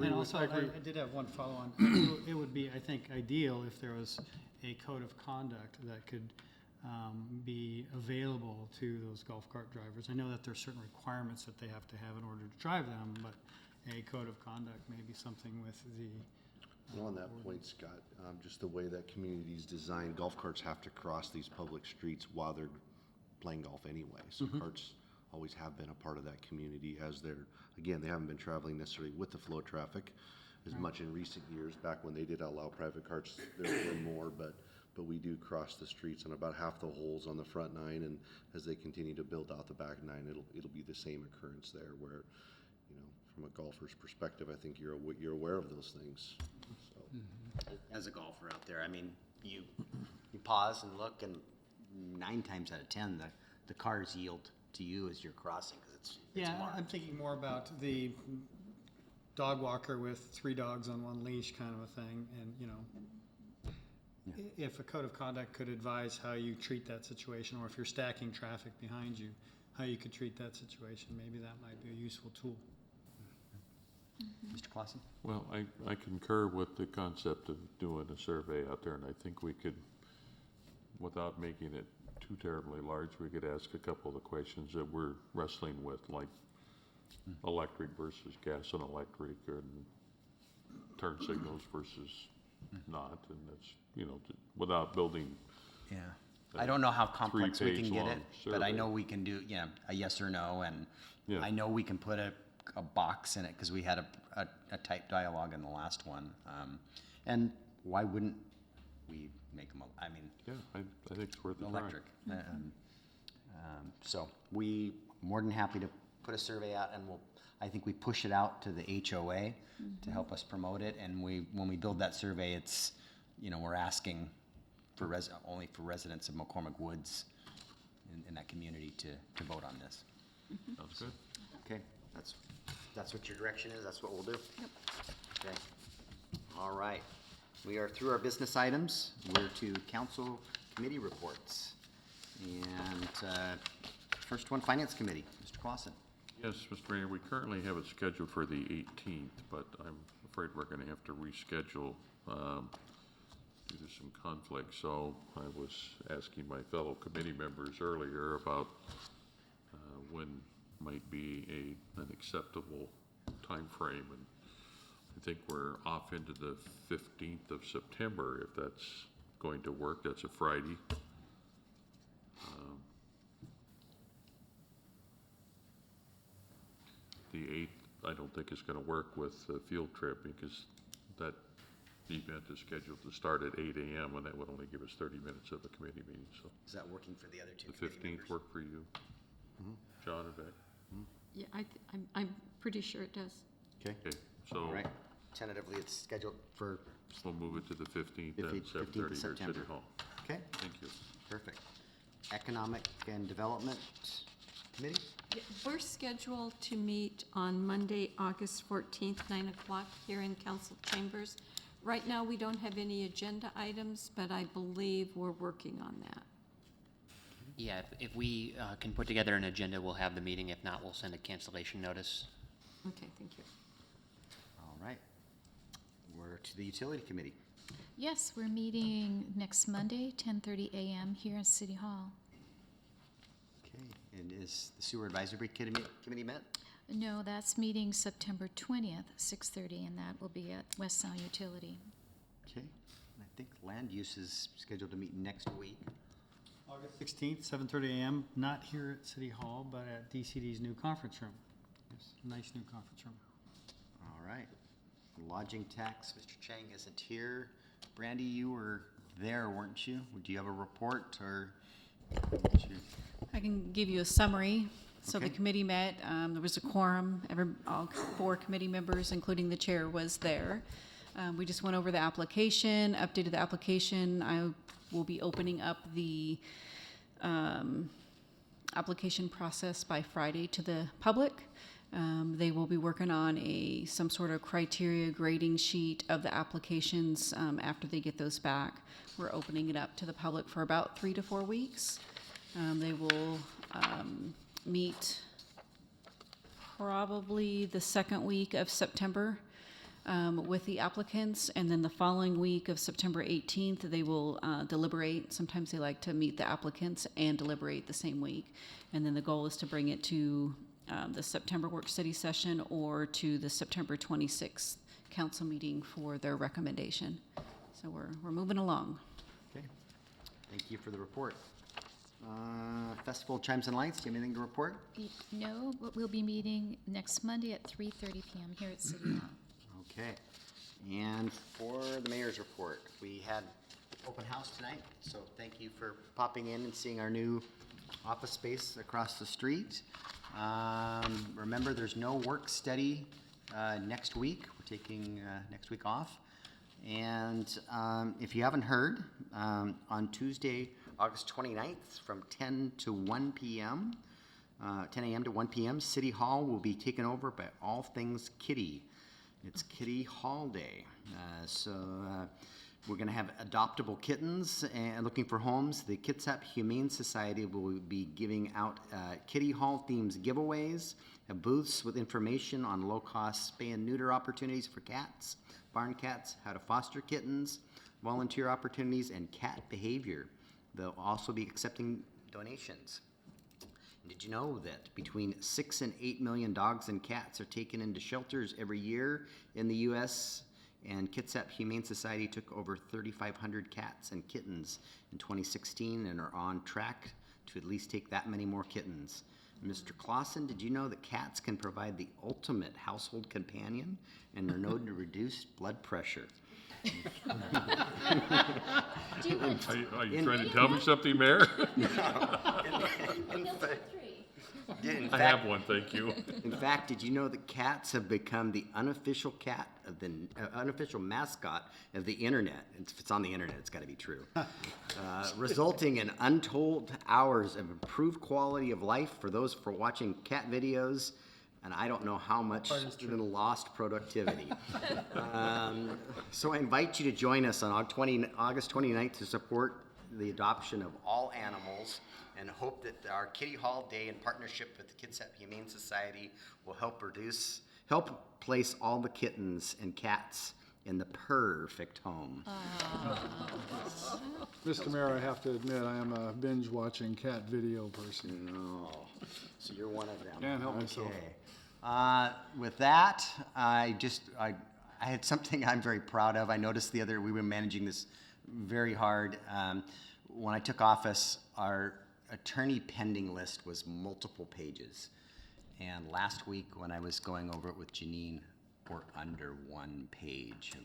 And also, I did have one follow-on. It would be, I think, ideal if there was a code of conduct that could be available to those golf cart drivers. I know that there are certain requirements that they have to have in order to drive them, but a code of conduct may be something with the. Well, on that point, Scott, just the way that community's designed, golf carts have to cross these public streets while they're playing golf anyway. So carts always have been a part of that community as they're, again, they haven't been traveling necessarily with the flow of traffic as much in recent years. Back when they did allow private carts, there were more, but we do cross the streets on about half the holes on the front nine, and as they continue to build out the back nine, it'll be the same occurrence there where, you know, from a golfer's perspective, I think you're aware of those things. So. As a golfer out there, I mean, you pause and look, and 9 times out of 10, the cars yield to you as you're crossing, because it's marked. I'm thinking more about the dog walker with 3 dogs on one leash kind of a thing, and, you know, if a code of conduct could advise how you treat that situation, or if you're stacking traffic behind you, how you could treat that situation, maybe that might be a useful tool. Mr. Clausen? Well, I concur with the concept of doing a survey out there, and I think we could, without making it too terribly large, we could ask a couple of the questions that we're wrestling with, like electric versus gas and electric, and turn signals versus not, and that's, you know, without building. Yeah. I don't know how complex we can get it, survey. but I know we can do, a yes or no, and Yeah. I know we can put a box in it, because we had a type dialogue in the last one. And why wouldn't we make them, Yeah, I think it's worth a try. electric? So we more than happy to put a survey out, and I think we push it out to the HOA to help us promote it. And when we build that survey, it's, we're asking for only for residents of McCormick Woods in that community to vote on this. Sounds good. Okay, that's what your direction is, that's what we'll do? Yep. Okay, all right. We are through our business items. We're to council committee reports. And first one, Finance Committee, Mr. Clausen. Yes, Mr. Mayor, we currently have it scheduled for the 18th, but I'm afraid we're going to have to reschedule due to some conflict. So I was asking my fellow committee members earlier about when might be an acceptable time frame, and I think we're off into the 15th of September, if that's going to work. That's a Friday. The 8th, I don't think is going to work with the field trip, because that event is scheduled to start at 8 a.m., and that would only give us 30 minutes of a committee meeting, so. Is that working for the other two The committee 15th members? work for you? John, or Beck? Yeah, I'm pretty sure it does. Okay, Okay, so all right. Tentatively, it's scheduled for, we'll move it to the 15th at 15th of 7:30 here at September. City Hall. okay, Thank you. perfect. Economic and Development Committee? Yeah, we're scheduled to meet on Monday, August 14th, 9 o'clock here in council chambers. Right now, we don't have any agenda items, but I believe we're working on that. Yeah, if we can put together an agenda, we'll have the meeting. If not, we'll send a cancellation notice. Okay, thank you. All right. We're to the Utility Committee. Yes, we're meeting next Monday, 10:30 a.m. here in City Hall. Okay, and is the Sewer Advisory Committee met? No, that's meeting September 20th, 6:30, and that will be at West Sound Utility. Okay, and I think Land Use is scheduled to meet next week. August 16th, 7:30 a.m., not here at City Hall, but at DCD's new conference room. Yes, nice new conference room. All right. Lodging tax, Mr. Chang isn't here. Brandy, you were there, weren't you? Do you have a report, or? I can give you a summary. So the Okay. committee met, there was a quorum, all 4 committee members, including the chair, was there. We just went over the application, updated the application. I will be opening up the application process by Friday to the public. They will be working on some sort of criteria grading sheet of the applications after they get those back. We're opening it up to the public for about 3 to 4 weeks. They will meet probably the second week of September with the applicants, and then the following week of September 18th, they will deliberate. Sometimes they like to meet the applicants and deliberate the same week. And then the goal is to bring it to the September work study session or to the September 26th council meeting for their recommendation. So we're moving along. Okay, thank you for the report. Festival Chimes and Lights, do you have anything to report? No, but we'll be meeting next Monday at 3:30 p.m. here at City Hall. Okay, and for the mayor's report, we had open house tonight, so thank you for popping in and seeing our new office space across the street. Remember, there's no work study next week. We're taking next week off. And if you haven't heard, on Tuesday, August 29th, from 10 to 1 p.m., 10 a.m. to 1 p.m., City Hall will be taken over by All Things Kitty. It's Kitty Hall Day. We're going to have adoptable kittens and looking for homes. The Kitsap Humane Society will be giving out Kitty Hall themes giveaways, booths with information on low-cost spay and neuter opportunities for cats, barn cats, how to foster kittens, volunteer opportunities, and cat behavior. They'll also be accepting donations. Did you know that between 6 and 8 million dogs and cats are taken into shelters every year in the U.S., and Kitsap Humane Society took over 3,500 cats and kittens in 2016 and are on track to at least take that many more kittens. Mr. Clausen, did you know that cats can provide the ultimate household companion and are known to reduce blood pressure? Are you trying to tell me something, Mayor? I have one, thank you. In fact, did you know that cats have become the unofficial cat of the unofficial mascot of the internet? If it's on the internet, it's got to be true. Resulting in untold hours of improved quality of life for those for watching cat videos, and I don't know how much in lost productivity. So I invite you to join us on August 29th to support the adoption of all animals, and hope that our Kitty Hall Day in partnership with the Kitsap Humane Society will help place all the kittens and cats in the perfect home. Mr. Mayor, I have to admit, I am a binge-watching cat video person. Oh, so you're one of them. Can't help myself. With that, I had something I'm very proud of. I noticed we were managing this very hard. When I took office, our attorney pending list was multiple pages. And last week, when I was going over it with Janine, we're under 1 page of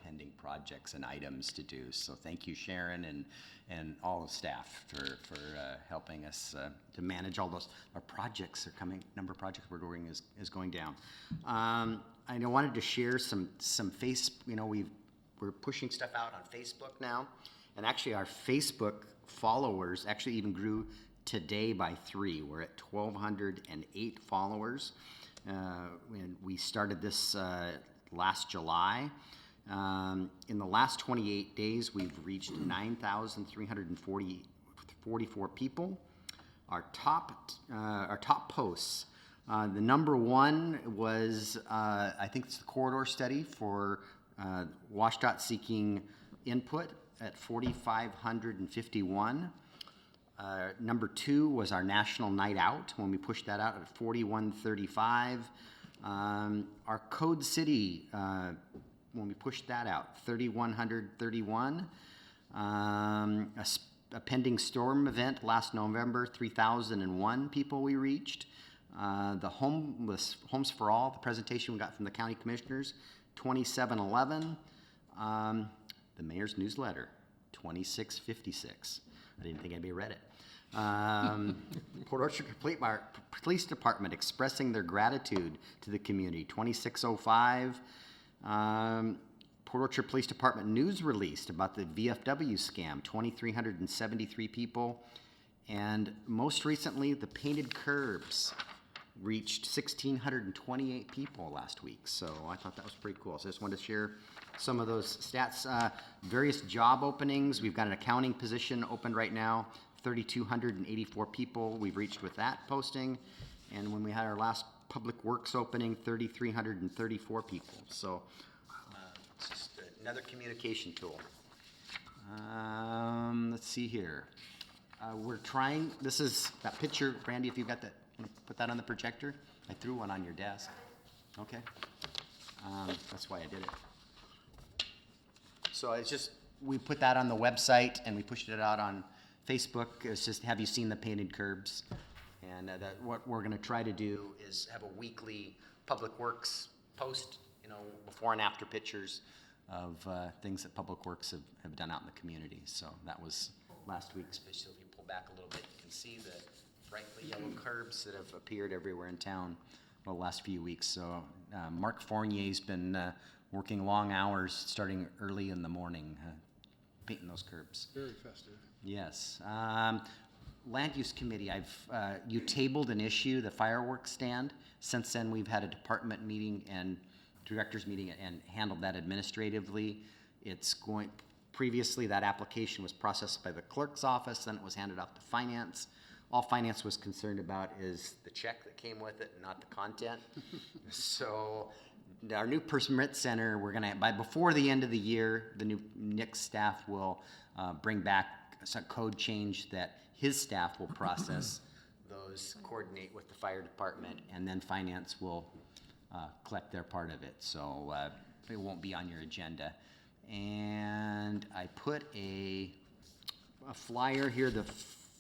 pending projects and items to do. So thank you, Sharon, and all the staff for helping us to manage all those. Our projects are coming, number of projects we're doing is going down. I wanted to share some we're pushing stuff out on Facebook now. And actually, our Facebook followers actually even grew today by 3. We're at 1,208 followers. And we started this last July. In the last 28 days, we've reached 9,344 people. Our top posts. The number 1 was, I think it's the corridor study for WashDOT seeking input at 4,551. Number 2 was our National Night Out, when we pushed that out at 4,135. Our Code City, when we pushed that out, 3,131. A pending storm event last November, 3,001 people we reached. The Homes for All, the presentation we got from the county commissioners, 2,711. The mayor's newsletter, 2,656. I didn't think anybody read it. Port Orchard Police Department expressing their gratitude to the community, 2,605. Port Orchard Police Department news released about the VFW scam, 2,373 people. And most recently, the painted curbs reached 1,628 people last week. So I thought that was pretty cool. So I just wanted to share some of those stats. Various job openings. We've got an accounting position open right now, 3,284 people we've reached with that posting. And when we had our last public works opening, 3,334 people. So it's just another communication tool. Let's see here. We're trying, this is that picture, Brandy, if you've got that, want to put that on the projector? I threw one on your desk. Okay. That's why I did it. So it's just, we put that on the website and we pushed it out on Facebook. It's just, have you seen the painted curbs? And what we're going to try to do is have a weekly Public Works post, before and after pictures of things that Public Works have done out in the community. So that was last week's fish. So if you pull back a little bit, you can see the brightly yellow curbs that have appeared everywhere in town the last few weeks. So Mark Fournier's been working long hours, starting early in the morning, painting those curbs. Very festive. Yes. Land Use Committee, you tabled an issue, the fireworks stand. Since then, we've had a department meeting and directors meeting and handled that administratively. Previously, that application was processed by the clerk's office, then it was handed off to finance. All finance was concerned about is the check that came with it, not the content. So our new permit center, before the end of the year, the new NICS staff will bring back a code change that his staff will process those, coordinate with the fire department, and then finance will collect their part of it. So it won't be on your agenda. And I put a flyer here. The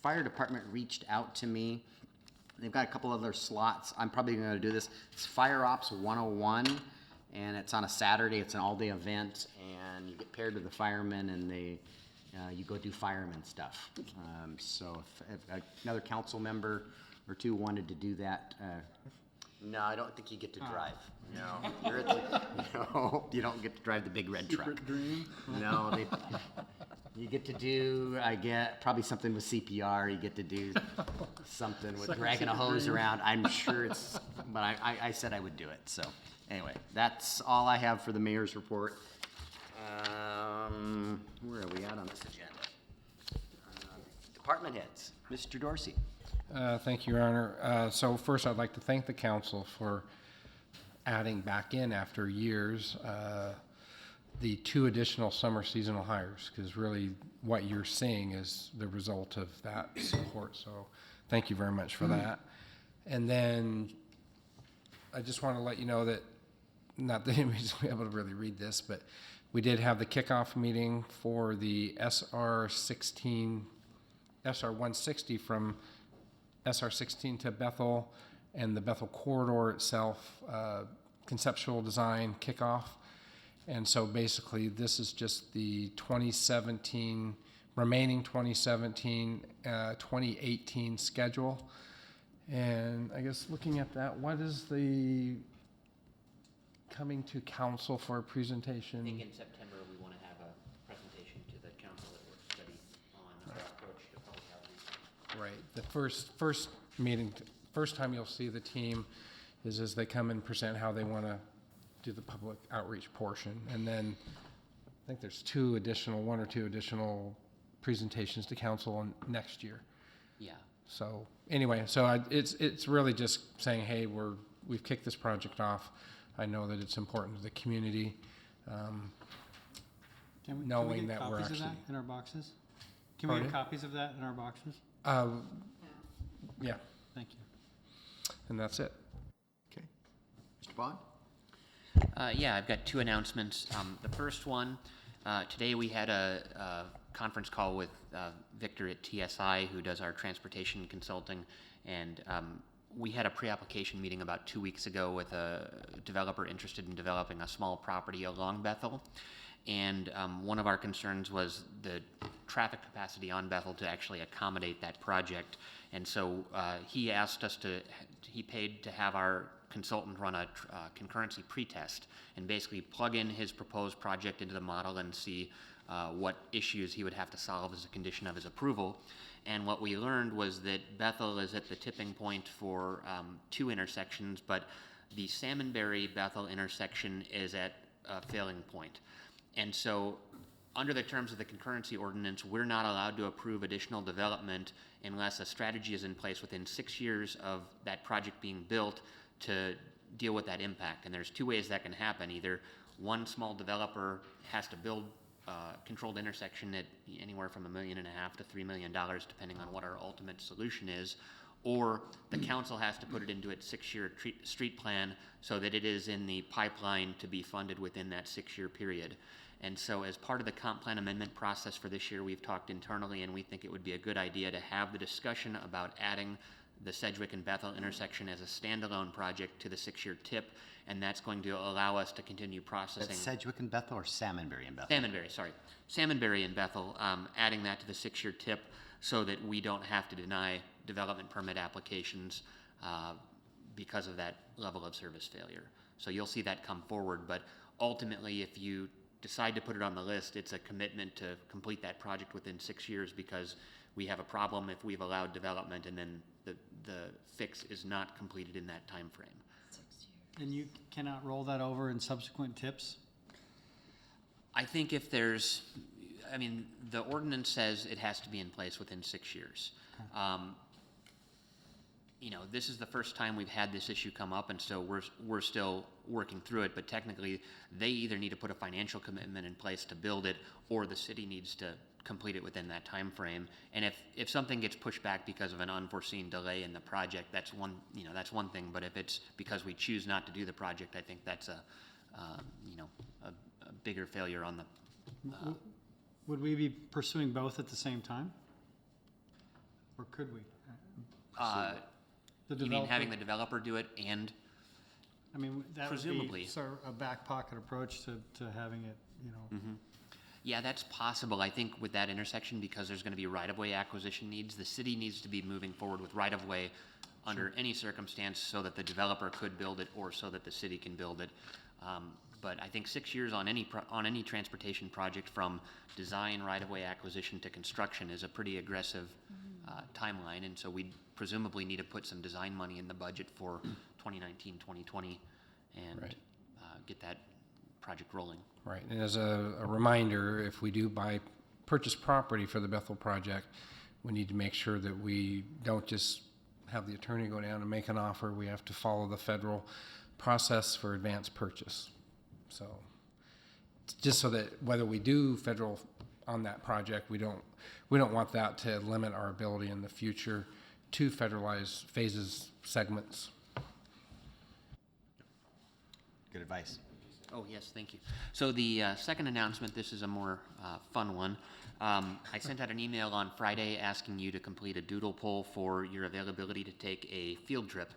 fire department reached out to me. They've got a couple other slots. I'm probably going to do this. It's Fire Ops 101, and it's on a Saturday. It's an all-day event, and you get paired with the firemen, and you go do fireman stuff. So if another council member or two wanted to do that, no, I don't think you get to drive. No, you don't get to drive the big red truck. Secret dream? No, you get to do, probably something with CPR. You get to do something with dragging a hose around. I'm sure but I said I would do it. So anyway, that's all I have for the mayor's report. Where are we at on this agenda? Department heads, Mr. Dorsey. Thank you, Your Honor. So first, I'd like to thank the council for adding back in after years the 2 additional summer seasonal hires, because really what you're seeing is the result of that support. So thank you very much for that. And then I just want to let you know that, not that anybody's going to be able to really read this, but we did have the kickoff meeting for the SR 160 from SR 16 to Bethel, and the Bethel corridor itself, conceptual design kickoff. And so basically this is just the 2017, remaining 2017, 2018 schedule. And I guess looking at that, what is the coming to council for a presentation? I think in September we want to have a presentation to the council that we're studying on our approach to public outreach. Right. The first meeting, first time you'll see the team is as they come and present how they want to do the public outreach portion. And then I think there's 1 or 2 additional presentations to council next year. Yeah. So anyway, so it's really just saying, hey, we've kicked this project off. I know that it's important to the community. Can we knowing get that we're copies of that actually- in our boxes? Can we Pardon? get copies of that in our boxes? Yeah, Thank you. and that's it. Okay. Mr. Bond? Yeah, I've got 2 announcements. The first one, today we had a conference call with Victor at TSI, who does our transportation consulting, and we had a pre-application meeting about 2 weeks ago with a developer interested in developing a small property along Bethel. And one of our concerns was the traffic capacity on Bethel to actually accommodate that project. And so he asked us he paid to have our consultant run a concurrency pretest and basically plug in his proposed project into the model and see what issues he would have to solve as a condition of his approval. And what we learned was that Bethel is at the tipping point for 2 intersections, but the Salmonberry-Bethel intersection is at a failing point. And so, under the terms of the concurrency ordinance, we're not allowed to approve additional development unless a strategy is in place within 6 years of that project being built to deal with that impact. And there's 2 ways that can happen. Either one small developer has to build controlled intersection at anywhere from $1.5 million to $3 million, depending on what our ultimate solution is, or the council has to put it into its 6-year street plan so that it is in the pipeline to be funded within that 6-year period. And so as part of the comp plan amendment process for this year, we've talked internally, and we think it would be a good idea to have the discussion about adding the Sedgwick and Bethel intersection as a standalone project to the 6-year TIP, and that's going to allow us to continue processing. That's Sedgwick and Bethel or Salmonberry and Bethel? Salmonberry, sorry. Salmonberry and Bethel, adding that to the 6-year TIP so that we don't have to deny development permit applications because of that level of service failure. So you'll see that come forward, but ultimately if you decide to put it on the list, it's a commitment to complete that project within 6 years, because we have a problem if we've allowed development and then the fix is not completed in that time frame. And you cannot roll that over in subsequent tips? I think if there's, I mean, the ordinance says it has to be in place within 6 years. You know, this is the first time we've had this issue come up, and so we're still working through it, but technically they either need to put a financial commitment in place to build it, or the city needs to complete it within that time frame. And if something gets pushed back because of an unforeseen delay in the project, that's one thing, but if it's because we choose not to do the project, I think that's a bigger failure on the Would we be pursuing both at the same time? Or could we? you mean having the developer do it and I mean, that would presumably be sort of a back pocket approach to having it, you know. Yeah, that's possible. I think with that intersection, because there's going to be right-of-way acquisition needs, the city needs to be moving forward with right-of-way under any circumstance so that the developer could build it or so that the city can build it. But I think 6 years on any transportation project from design, right-of-way acquisition to construction is a pretty aggressive timeline, and so we presumably need to put some design money in the budget for 2019, 2020 and Right. Get that project rolling. Right, and as a reminder, if we do purchase property for the Bethel project, we need to make sure that we don't just have the attorney go down and make an offer. We have to follow the federal process for advance purchase. So, just so that whether we do federal on that project, we don't want that to limit our ability in the future to federalize phases, segments. Good advice. Oh, yes, thank you. So the second announcement, this is a more fun one. I sent out an email on Friday asking you to complete a doodle poll for your availability to take a field trip.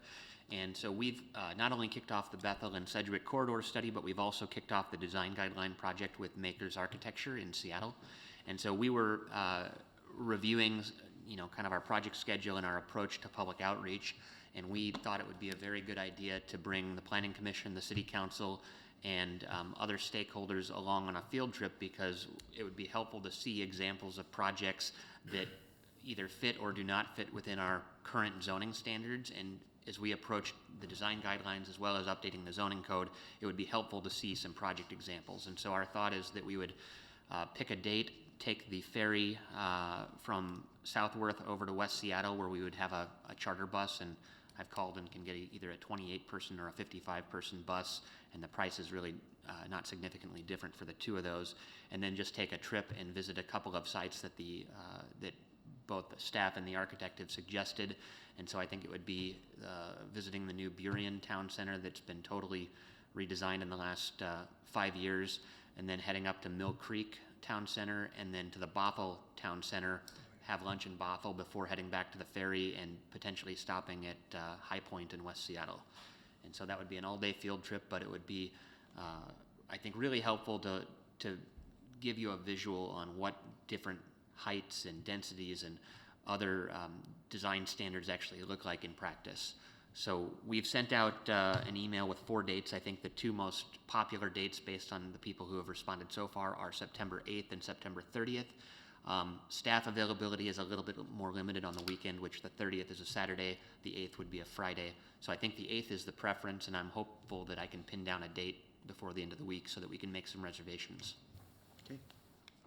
And so we've not only kicked off the Bethel and Sedgwick corridor study, but we've also kicked off the design guideline project with Makers Architecture in Seattle. And so we were reviewing, kind of our project schedule and our approach to public outreach. And we thought it would be a very good idea to bring the Planning Commission, the City Council, and other stakeholders along on a field trip, because it would be helpful to see examples of projects that either fit or do not fit within our current zoning standards. And as we approach the design guidelines as well as updating the zoning code, it would be helpful to see some project examples. And so our thought is that we would pick a date, take the ferry from Southworth over to West Seattle, where we would have a charter bus, and I've called and can get either a 28-person or a 55-person bus, and the price is really not significantly different for the two of those. And then just take a trip and visit a couple of sites that that both the staff and the architect have suggested. And so I think it would be visiting the new Burien Town Center that's been totally redesigned in the last 5 years, and then heading up to Mill Creek Town Center, and then to the Bothell Town Center, have lunch in Bothell before heading back to the ferry and potentially stopping at High Point in West Seattle. And so that would be an all-day field trip, but it would be, I think, really helpful to give you a visual on what different heights and densities and other design standards actually look like in practice. So we've sent out an email with 4 dates. I think the 2 most popular dates based on the people who have responded so far are September 8th and September 30th. Staff availability is a little bit more limited on the weekend, which the 30th is a Saturday, the 8th would be a Friday. So I think the 8th is the preference, and I'm hopeful that I can pin down a date before the end of the week so that we can make some reservations. Okay,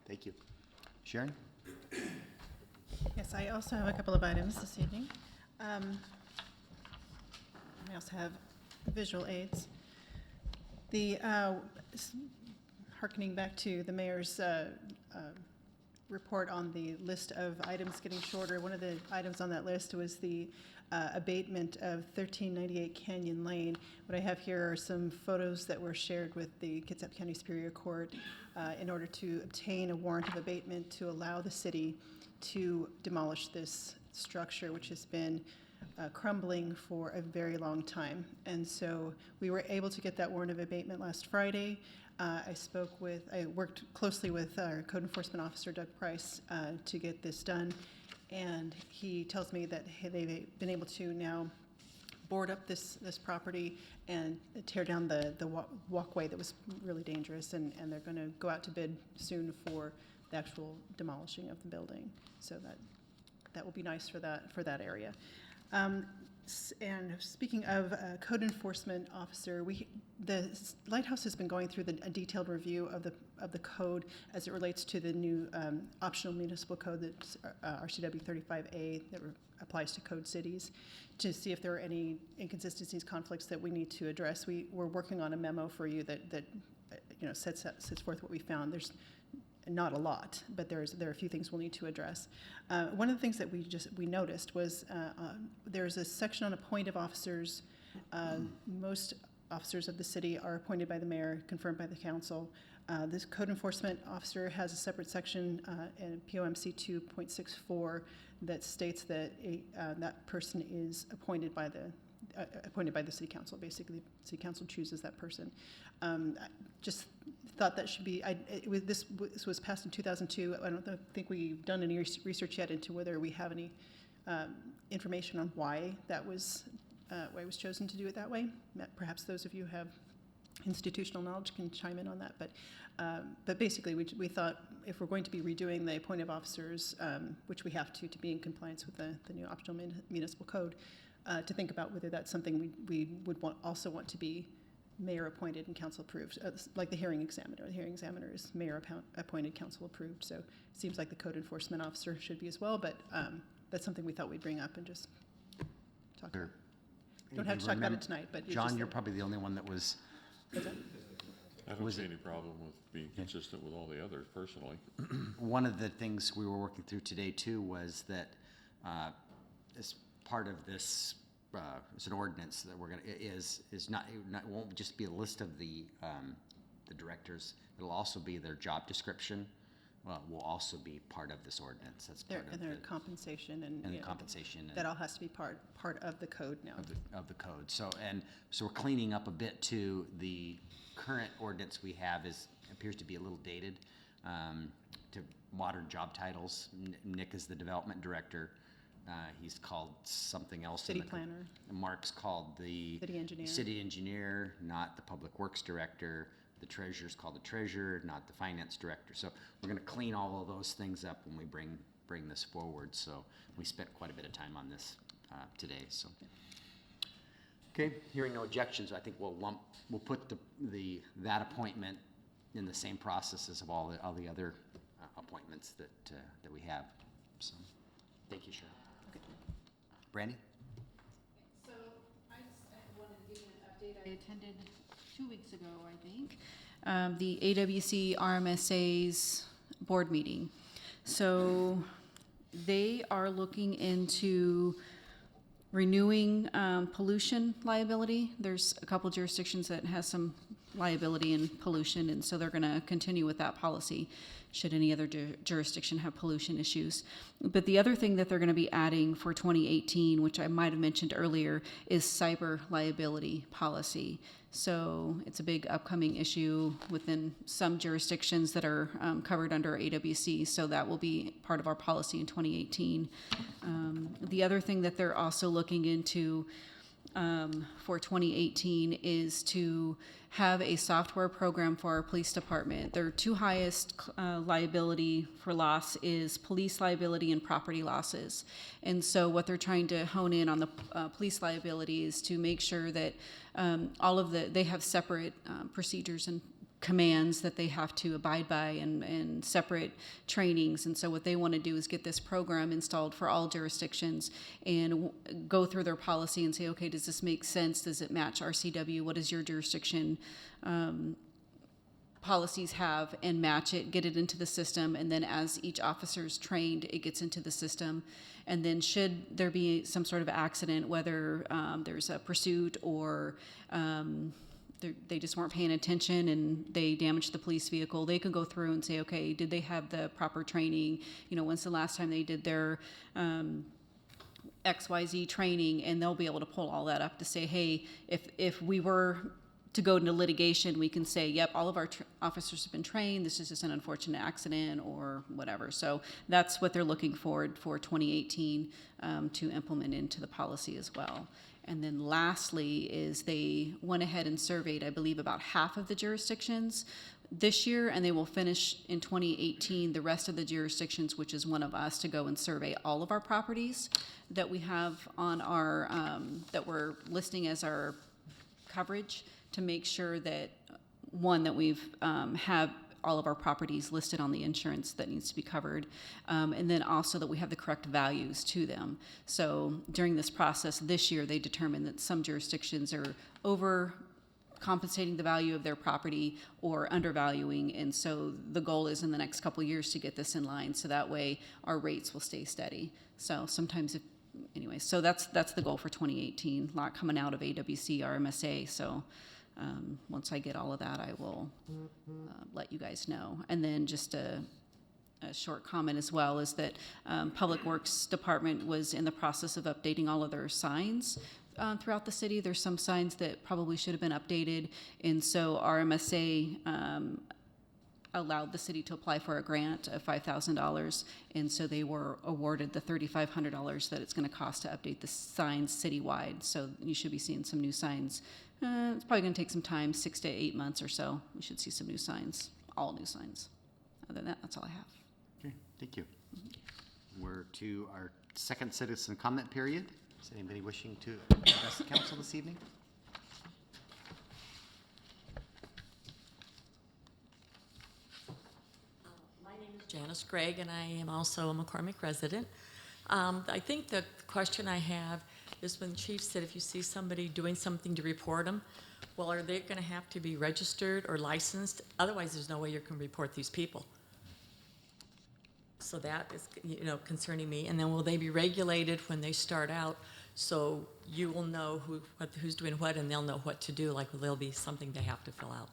thank you. Sharon? Yes, I also have a couple of items this evening. I also have visual aids. Hearkening back to the mayor's report on the list of items getting shorter, one of the items on that list was the abatement of 1398 Canyon Lane. What I have here are some photos that were shared with the Kitsap County Superior Court in order to obtain a warrant of abatement to allow the city to demolish this structure, which has been crumbling for a very long time. And so we were able to get that warrant of abatement last Friday. I worked closely with our code enforcement officer, Doug Price, to get this done. And he tells me that they've been able to now board up this property and tear down the walkway that was really dangerous. And they're going to go out to bid soon for the actual demolishing of the building. So that will be nice for that area. And speaking of code enforcement officer, the Lighthouse has been going through a detailed review of the code as it relates to the new optional municipal code that's RCW 35A that applies to code cities, to see if there are any inconsistencies, conflicts that we need to address. We're working on a memo for you that sets forth what we found. There's not a lot, but there are a few things we'll need to address. One of the things that we noticed was there's a section on appointed officers. Most officers of the city are appointed by the mayor, confirmed by the council. This code enforcement officer has a separate section in POMC 2.64 that states that that person is appointed by the city council. Basically, the city council chooses that person. Just thought that should be. This was passed in 2002. I don't think we've done any research yet into whether we have any information on why it was chosen to do it that way. Perhaps those of you who have institutional knowledge can chime in on that. But basically, we thought if we're going to be redoing the appointed officers, which we have to be in compliance with the new optional municipal code, to think about whether that's something we would also want to be mayor appointed and council approved, like the hearing examiner. The hearing examiner is mayor appointed, council approved. So it seems like the code enforcement officer should be as well. But that's something we thought we'd bring up and just talk about. Don't have to talk about it tonight, but John, you're probably the only one that was. I don't see any problem with being consistent with all the others, personally. One of the things we were working through today too was that as part of this, it's an ordinance that we're gonna is not it won't just be a list of the directors. It'll also be their job description. Well, will also be part of this ordinance. That's part of their compensation and compensation. That all has to be part of the code now. Of the code. So we're cleaning up a bit too. The current ordinance we have appears to be a little dated to modern job titles. Nick is the development director. He's called something else. City planner. Mark's called the city engineer, not the public works director. The treasurer's called the treasurer, not the finance director. So we're going to clean all of those things up when we bring this forward. So we spent quite a bit of time on this today. So okay, hearing no objections, I think we'll put that appointment in the same processes of all the other appointments that we have. So thank you, Sharon. Okay. Brandy? So I wanted to give you an update. I attended 2 weeks ago, I think, the AWC RMSA's board meeting. So they are looking into renewing pollution liability. There's a couple jurisdictions that has some liability in pollution, and so they're going to continue with that policy should any other jurisdiction have pollution issues. But the other thing that they're going to be adding for 2018, which I might have mentioned earlier, is cyber liability policy. So it's a big upcoming issue within some jurisdictions that are covered under AWC, so that will be part of our policy in 2018. The other thing that they're also looking into for 2018 is to have a software program for our police department. Their two highest liability for loss is police liability and property losses. And so what they're trying to hone in on the police liability is to make sure that they have separate procedures and commands that they have to abide by and separate trainings. And so what they want to do is get this program installed for all jurisdictions and go through their policy and say, okay, does this make sense? Does it match RCW? What does your jurisdiction policies have, and match it, get it into the system, and then as each officer is trained, it gets into the system. And then should there be some sort of accident, whether there's a pursuit or they just weren't paying attention and they damaged the police vehicle, they can go through and say, okay, did they have the proper training? You know, when's the last time they did their XYZ training? And they'll be able to pull all that up to say, hey, if we were to go into litigation, we can say, yep, all of our officers have been trained, this is just an unfortunate accident or whatever. So that's what they're looking forward for 2018 to implement into the policy as well. And then lastly is they went ahead and surveyed, I believe, about half of the jurisdictions this year, and they will finish in 2018 the rest of the jurisdictions, which is one of us, to go and survey all of our properties that we have on our, that we're listing as our coverage, to make sure that, one, that we've have all of our properties listed on the insurance that needs to be covered, and then also that we have the correct values to them. So during this process this year, they determined that some jurisdictions are over compensating the value of their property or undervaluing, and so the goal is in the next couple of years to get this in line, so that way our rates will stay steady. So sometimes anyway, so that's the goal for 2018, a lot coming out of AWC, RMSA, so once I get all of that, I will let you guys know. And then just a short comment as well is that Public Works Department was in the process of updating all of their signs throughout the city. There's some signs that probably should have been updated, and so RMSA allowed the city to apply for a grant of $5,000, and so they were awarded the $3,500 that it's going to cost to update the signs citywide. So you should be seeing some new signs. It's probably going to take some time, 6 to 8 months or so. We should see some new signs, all new signs. Other than that, that's all I have. Okay, thank you. We're to our second citizen comment period. Is anybody wishing to address the council this evening? My name is Janice Gregg, and I am also a McCormick resident. I think the question I have is when the chief said if you see somebody doing something to report them, well, are they going to have to be registered or licensed? Otherwise, there's no way you can report these people. So that is, concerning me. And then will they be regulated when they start out, so you will know who's doing what, and they'll know what to do? Like, there'll be something they have to fill out.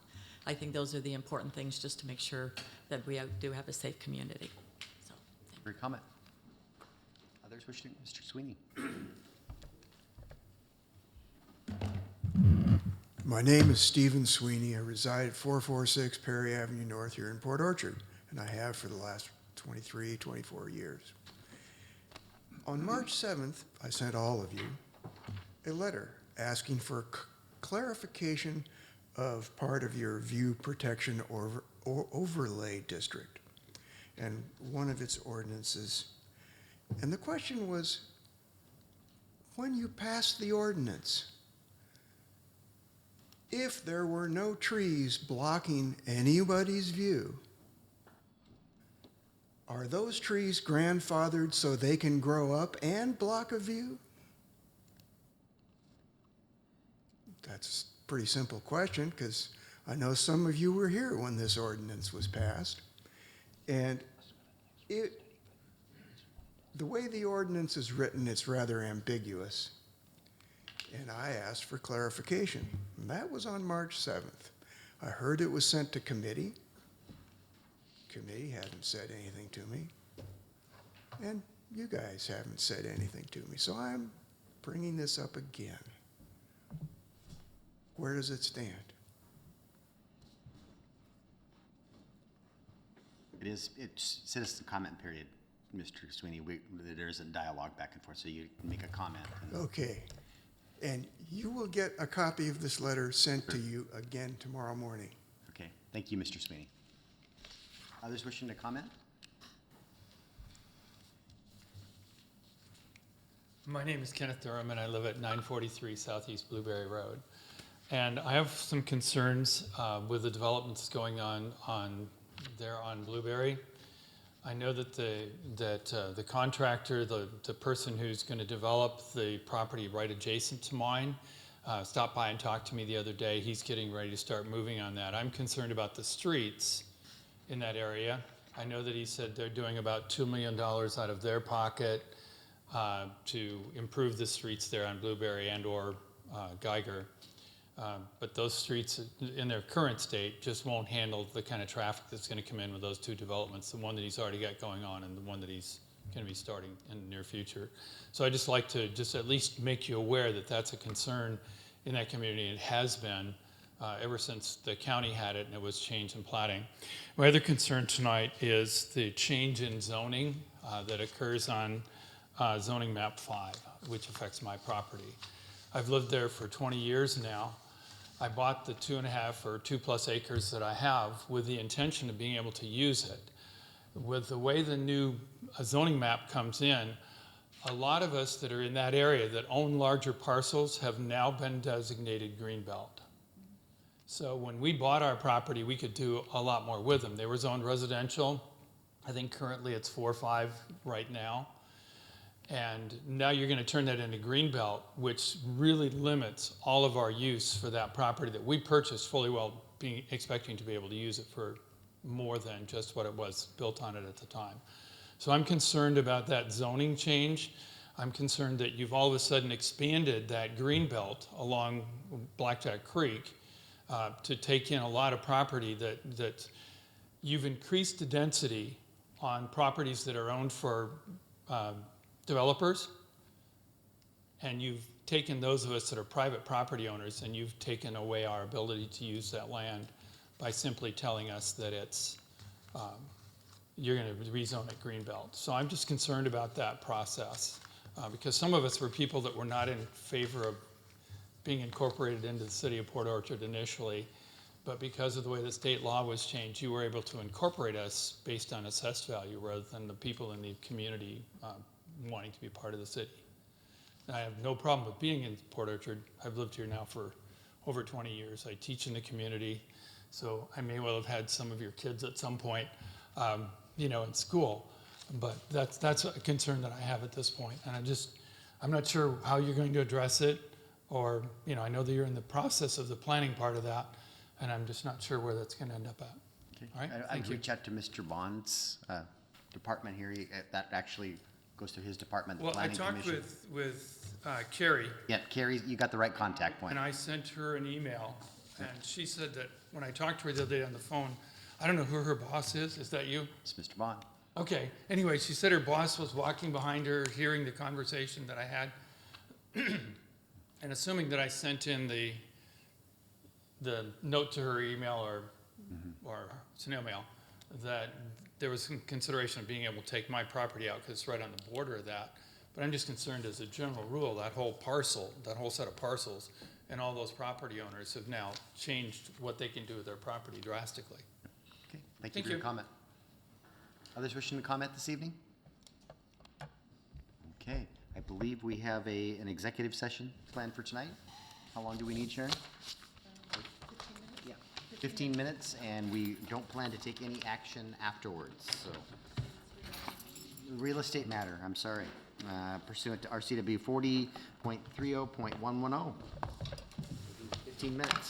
I think those are the important things, just to make sure that we do have a safe community. So, For your comment. Others wishing, Mr. Sweeney. My name is Stephen Sweeney. I reside at 446 Perry Avenue North here in Port Orchard, and I have for the last 24 years. On March 7th, I sent all of you a letter asking for clarification of part of your view protection overlay district and one of its ordinances. And the question was, when you passed the ordinance, if there were no trees blocking anybody's view, are those trees grandfathered so they can grow up and block a view? That's a pretty simple question, because I know some of you were here when this ordinance was passed. And the way the ordinance is written, it's rather ambiguous. And I asked for clarification. And that was on March 7th. I heard it was sent to committee. Committee hadn't said anything to me. And you guys haven't said anything to me. So I'm bringing this up again. Where does it stand? It's citizen comment period, Mr. Sweeney. There isn't dialogue back and forth, so you can make a comment. Okay. And you will get a copy of this letter sent to you again tomorrow morning. Okay, thank you, Mr. Sweeney. Others wishing to comment? My name is Kenneth Durham, and I live at 943 Southeast Blueberry Road. And I have some concerns with the developments going on there on Blueberry. I know that the contractor, the person who's going to develop the property right adjacent to mine, stopped by and talked to me the other day. He's getting ready to start moving on that. I'm concerned about the streets in that area. I know that he said they're doing about $2 million out of their pocket to improve the streets there on Blueberry and or Geiger. But those streets in their current state just won't handle the kind of traffic that's going to come in with those two developments, the one that he's already got going on and the one that he's going to be starting in the near future. So I'd just like to just at least make you aware that that's a concern in that community. It has been ever since the county had it and it was changed in plating. My other concern tonight is the change in zoning that occurs on zoning map 5, which affects my property. I've lived there for 20 years now. I bought the 2.5 or 2+ acres that I have with the intention of being able to use it. With the way the new zoning map comes in, a lot of us that are in that area that own larger parcels have now been designated greenbelt. So when we bought our property, we could do a lot more with them. They were zoned residential. I think currently it's 4 or 5 right now. And now you're going to turn that into greenbelt, which really limits all of our use for that property that we purchased fully well, expecting to be able to use it for more than just what it was built on it at the time. So I'm concerned about that zoning change. I'm concerned that you've all of a sudden expanded that greenbelt along Blackjack Creek to take in a lot of property that you've increased the density on properties that are owned for developers, and you've taken those of us that are private property owners and you've taken away our ability to use that land by simply telling us that it's you're going to rezone it greenbelt. So I'm just concerned about that process because some of us were people that were not in favor of being incorporated into the city of Port Orchard initially, but because of the way the state law was changed, you were able to incorporate us based on assessed value rather than the people in the community wanting to be part of the city. And I have no problem with being in Port Orchard. I've lived here now for over 20 years. I teach in the community, so I may well have had some of your kids at some point, in school. But that's a concern that I have at this point. And I'm not sure how you're going to address it, or, I know that you're in the process of the planning part of that, and I'm just not sure where that's going to end up at. Okay. All right, I'd thank you. reach out to Mr. Bond's department here. That actually goes through his department, the Well, I Planning talked Commission. with Carrie, Yeah, Carrie, you got the right contact point. and I sent her an email, and she said that when I talked to her the other day on the phone, I don't know who her boss is. Is that you? It's Mr. Bond. Okay. Anyway, she said her boss was walking behind her, hearing the conversation that I had, and assuming that I sent in the note to her email or snail mail, that there was some consideration of being able to take my property out because it's right on the border of that. But I'm just concerned as a general rule, that whole set of parcels, and all those property owners have now changed what they can do with their property drastically. Okay, thank you for your comment. Others wishing to comment this evening? Okay, I believe we have an executive session planned for tonight. How long do we need, Sharon? 15 minutes, and we don't plan to take any action afterwards, so. Real estate matter, I'm sorry, pursuant to RCW 40.30.110. 15 minutes.